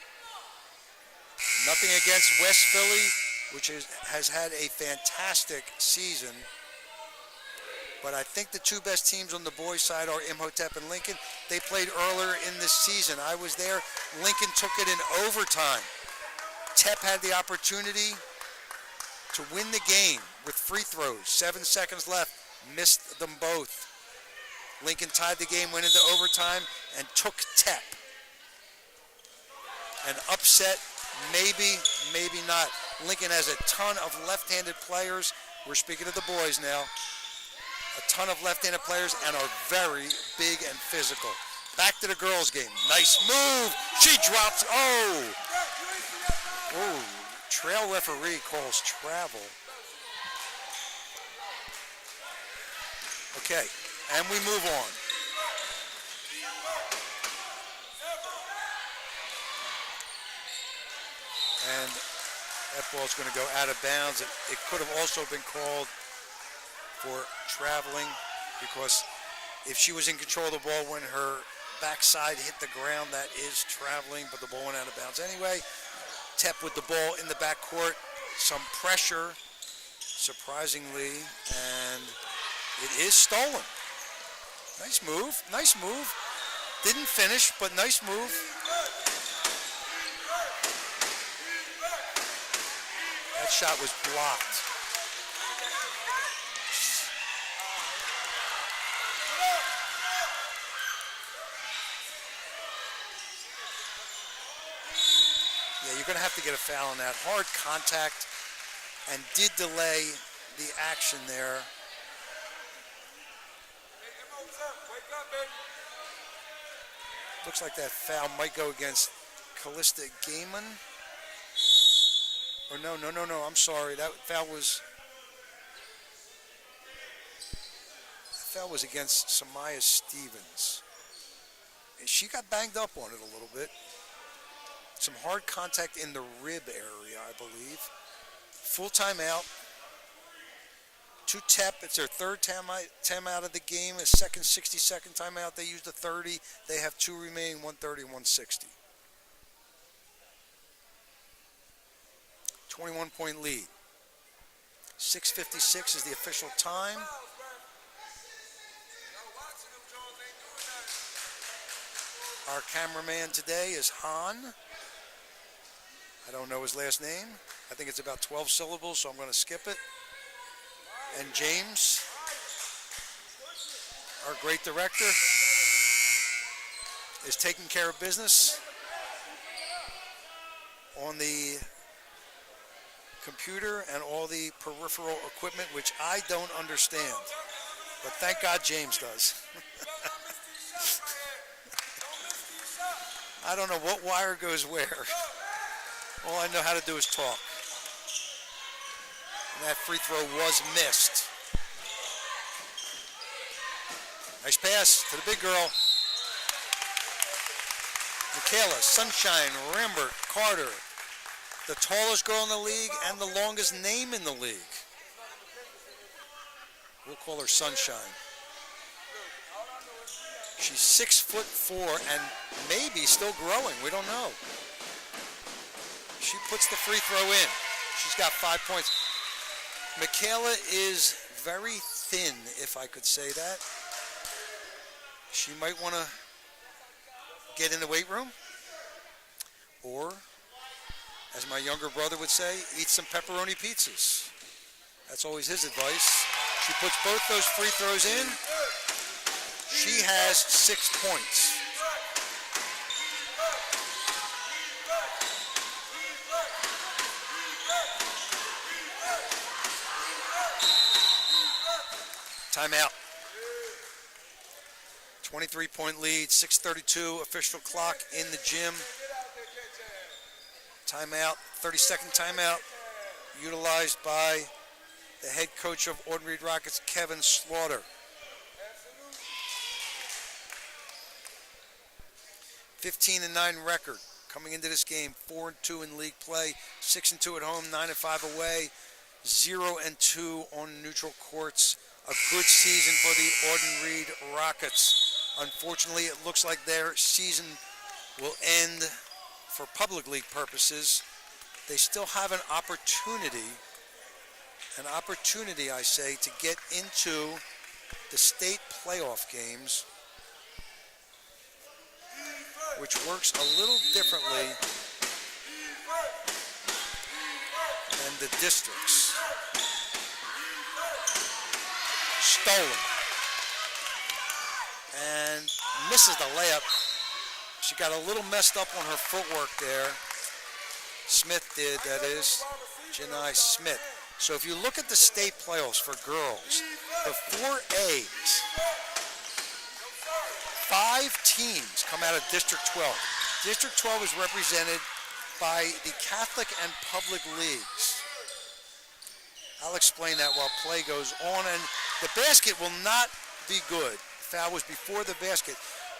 Nothing against West Philly, which has had a fantastic season. But I think the two best teams on the boys' side are Imhotep and Lincoln. They played earlier in this season. I was there. Lincoln took it in overtime. Tep had the opportunity to win the game with free throws. 7 seconds left. Missed them both. Lincoln tied the game, went into overtime, and took Tep. An upset, maybe, maybe not. Lincoln has a ton of left-handed players. We're speaking of the boys now. A ton of left-handed players and are very big and physical. Back to the girls' game. Nice move. She drops. Oh. Oh. Trail referee calls travel. Okay. And we move on. And that ball's going to go out of bounds. It could have also been called for traveling, because if she was in control of the ball when her backside hit the ground, that is traveling, but the ball went out of bounds anyway. Tep with the ball in the backcourt, some pressure, surprisingly, and it is stolen. Nice move, nice move. Didn't finish, but nice move. That shot was blocked. Yeah, you're going to have to get a foul on that. Hard contact, and did delay the action there. Looks like that foul might go against Callista Gaiman. Or no, I'm sorry. That foul was against Samaya Stevens. And she got banged up on it a little bit. Some hard contact in the rib area, I believe. Full timeout. To Tep, it's their third timeout of the game. A second 60-second timeout. They used a 30. They have two remaining, 130 and 160. 21-point lead. 6:56 is the official time. Our cameraman today is Han. I don't know his last name. I think it's about 12 syllables, so I'm going to skip it. And James, our great director, is taking care of business on the computer and all the peripheral equipment, which I don't understand. But thank God James does. I don't know what wire goes where. All I know how to do is talk. And that free throw was missed. Nice pass to the big girl. Michaela, Sunshine, Rambert, Carter. The tallest girl in the league and the longest name in the league. We'll call her Sunshine. She's 6'4" and maybe still growing. We don't know. She puts the free throw in. She's got 5 points. Michaela is very thin, if I could say that. She might want to get in the weight room. Or, as my younger brother would say, eat some pepperoni pizzas. That's always his advice. She puts both those free throws in. She has 6 points. Timeout. 23-point lead, 6:32 official clock in the gym. Timeout, 30-second timeout, utilized by the head coach of Audenried Rockets, Kevin Slaughter. 15-9 record coming into this game. 4-2 in league play, 6-2 at home, 9-5 away, 0-2 on neutral courts. A good season for the Audenried Rockets. Unfortunately, it looks like their season will end for public league purposes. They still have an opportunity, I say, to get into the state playoff games, which works a little differently than the districts. Stolen. And misses the layup. She got a little messed up on her footwork there. Smith did, that is. Janai Smith. So if you look at the state playoffs for girls, the 4As, 5 teams come out of District 12. District 12 is represented by the Catholic and public leagues. I'll explain that while play goes on, and the basket will not be good. Foul was before the basket.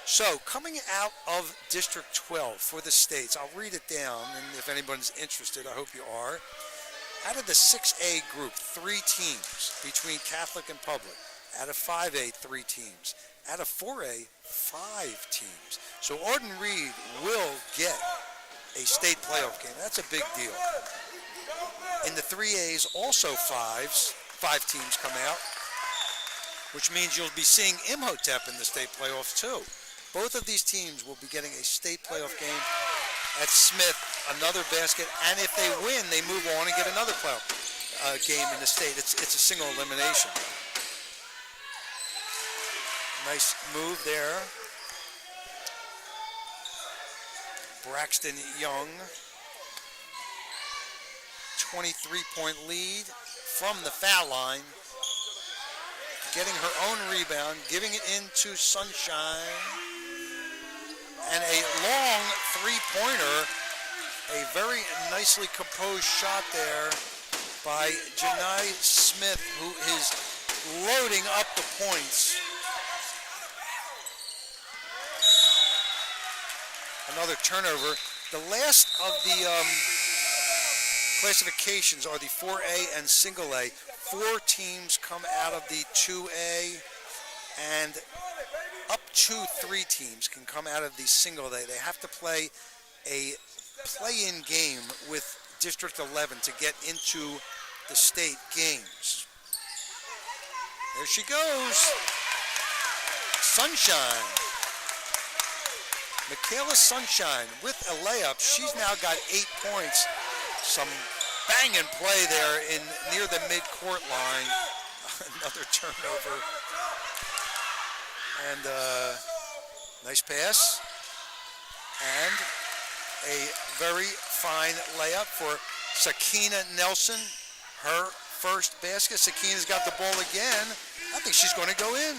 So, coming out of District 12 for the states, I'll read it down, and if anyone's interested, I hope you are. Out of the 6A group, 3 teams between Catholic and public. Out of 5A, 3 teams. Out of 4A, 5 teams. So Audenried will get a state playoff game. That's a big deal. In the 3As, also 5 teams come out, which means you'll be seeing Imhotep in the state playoffs too. Both of these teams will be getting a state playoff game at Smith, another basket, and if they win, they move on and get another playoff game in the state. It's a single elimination. Nice move there. Braxton Young, 23-point lead from the foul line. Getting her own rebound, giving it into Sunshine. And a long three-pointer. A very nicely composed shot there by Janai Smith, who is loading up the points. Another turnover. The last of the classifications are the 4A and single A. 4 teams come out of the 2A, and up to 3 teams can come out of the single A. They have to play a play-in game with District 11 to get into the state games. There she goes. Sunshine. Michaela Sunshine with a layup. She's now got 8 points. Some banging play there near the mid-court line. Another turnover. And nice pass. And a very fine layup for Sakina Nelson. Her first basket. Sakina's got the ball again. I think she's going to go in.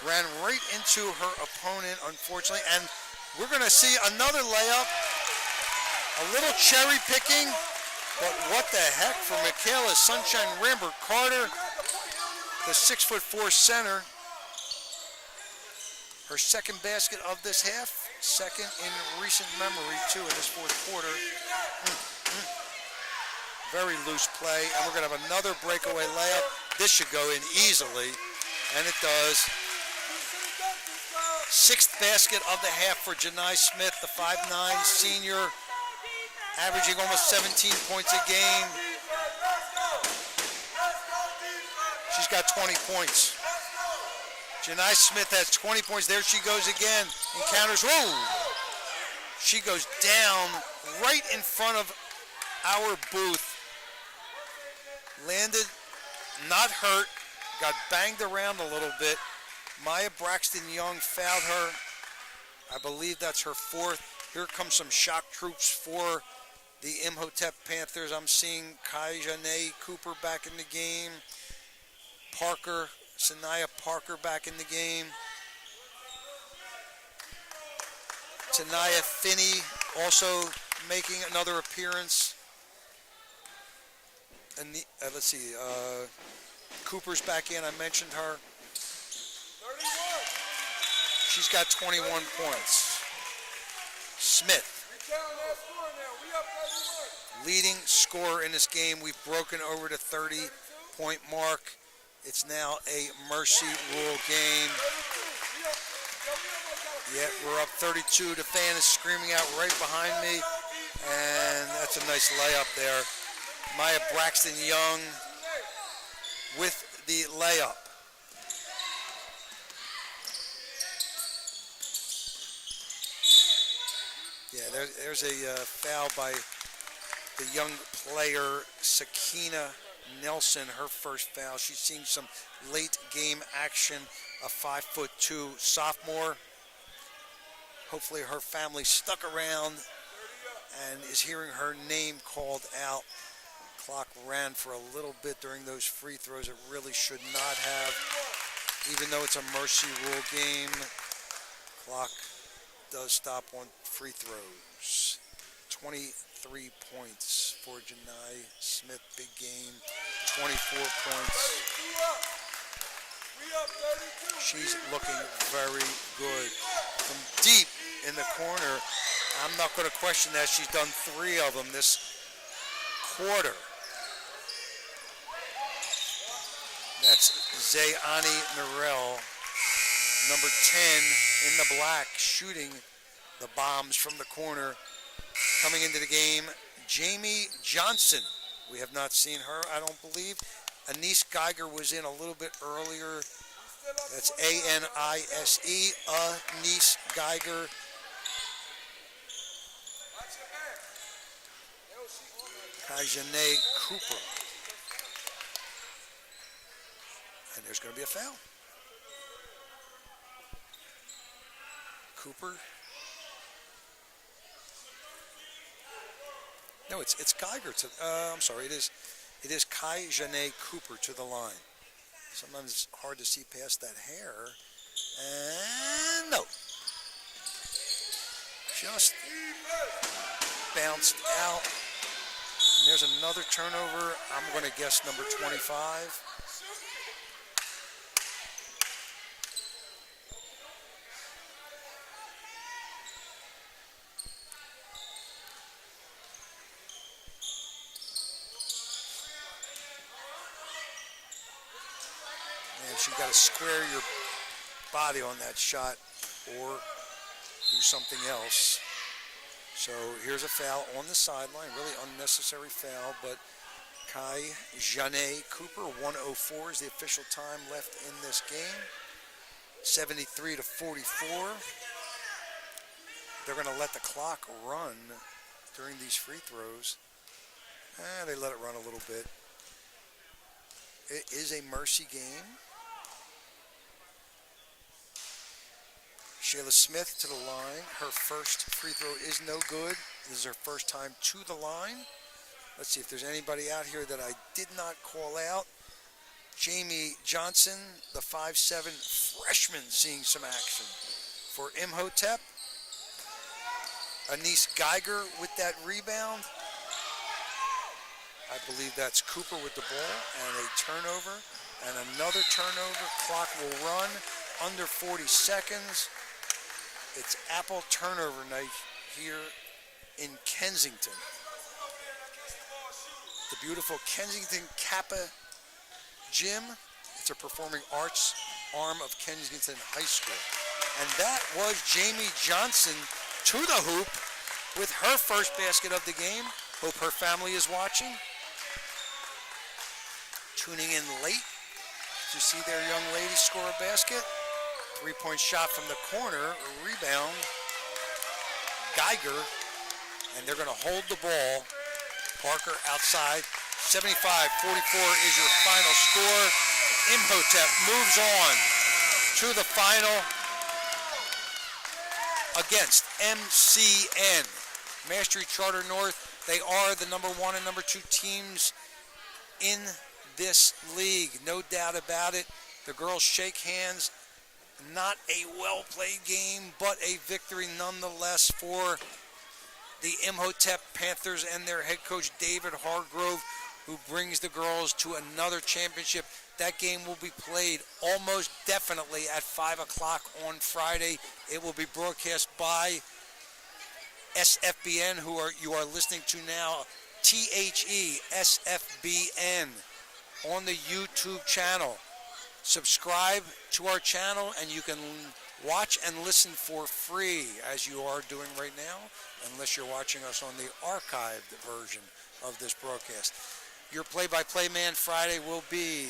Ran right into her opponent, unfortunately. And we're going to see another layup. A little cherry picking. But what the heck for Michaela Sunshine Rambert Carter, the 6'4" center. Her second basket of this half, second in recent memory too in this fourth quarter. Very loose play, and we're gonna have another breakaway layup. This should go in easily, and it does. 6th basket of the half for Janai Smith, the 5'9" senior, averaging almost 17 points a game. She's got 20 points. Janai Smith has 20 points. There she goes again. Encounters. Whoa! She goes down right in front of our booth. Landed, not hurt. Got banged around a little bit. Maya Braxton Young fouled her. I believe that's her 4th. Here comes some shock troops for the Imhotep Panthers. I'm seeing Kaijane Cooper back in the game. Sanaya Parker back in the game. Tanaya Finney also making another appearance. And let's see, Cooper's back in. I mentioned her. 31. She's got 21 points. Smith, We count that score now. We up 31. leading scorer in this game. We've broken over the 30-point mark. It's now a mercy rule game. 32. Yeah, we're up 32. The fan is screaming out right behind me, and that's a nice layup there. Maya Braxton Young with the layup. Yeah, there's a foul by the young player, Sakina Nelson, her first foul. She's seen some late game action, a 5'2" sophomore. Hopefully her family stuck around and is hearing her name called out. Clock ran for a little bit during those free throws. It really should not have, even though it's a mercy rule game. Clock does stop on free throws. 23 points for Janai Smith, big game. 24 points. We up 32. She's looking very good. From deep in the corner, I'm not going to question that. She's done 3 of them this quarter. That's Zayani Narell, number 10 in the black, shooting the bombs from the corner. Coming into the game, Jamie Johnson. We have not seen her, I don't believe. Anise Geiger was in a little bit earlier. That's A-N-I-S-E, Anise Geiger. Kajane Cooper. And there's going to be a foul. Cooper. No, it's Geiger to. I'm sorry. It is Kajane Cooper to the line. Sometimes it's hard to see past that hair. And no. Just bounced out. And there's another turnover. I'm going to guess number 25. You got to square your body on that shot or do something else. So here's a foul on the sideline, really unnecessary foul, but Kai Janae Cooper, 1:04 is the official time left in this game. 73-44. They're going to let the clock run during these free throws. They let it run a little bit. It is a mercy game. Shayla Smith to the line. Her first free throw is no good. This is her first time to the line. Let's see if there's anybody out here that I did not call out. Jamie Johnson, the 5'7" freshman, seeing some action for Imhotep. Anise Geiger with that rebound. I believe that's Cooper with the ball, and a turnover, and another turnover. Clock will run under 40 seconds. It's Apple turnover night here in Kensington. The beautiful Kensington Kappa Gym. It's a performing arts arm of Kensington High School. And that was Jamie Johnson to the hoop with her first basket of the game. Hope her family is watching. Tuning in late to see their young lady score a basket. 3-point shot from the corner, a rebound. Geiger, and they're going to hold the ball. Parker outside. 75-44 is your final score. Imhotep moves on to the final against MCN. Mastery Charter North, they are the number 1 and number 2 teams in this league. No doubt about it. The girls shake hands Not a well-played game, but a victory nonetheless for the Imhotep Panthers and their head coach David Hargrove, who brings the girls to another championship. That game will be played almost definitely at 5 o'clock on Friday. It will be broadcast by SFBN, you are listening to now, THESFBN, on the YouTube channel. Subscribe to our channel and you can watch and listen for free, as you are doing right now, unless you're watching us on the archived version of this broadcast. Your play-by-play man Friday will be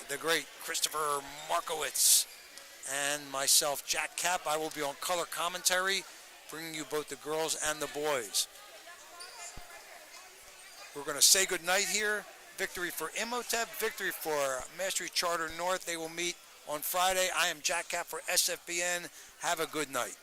the great Christopher Markowitz and myself, Jack Kapp. I will be on color commentary, bringing you both the girls and the boys. We're going to say goodnight here. Victory for Imhotep, victory for Mastery Charter North. They will meet on Friday. I am Jack Kapp for SFBN. Have a good night.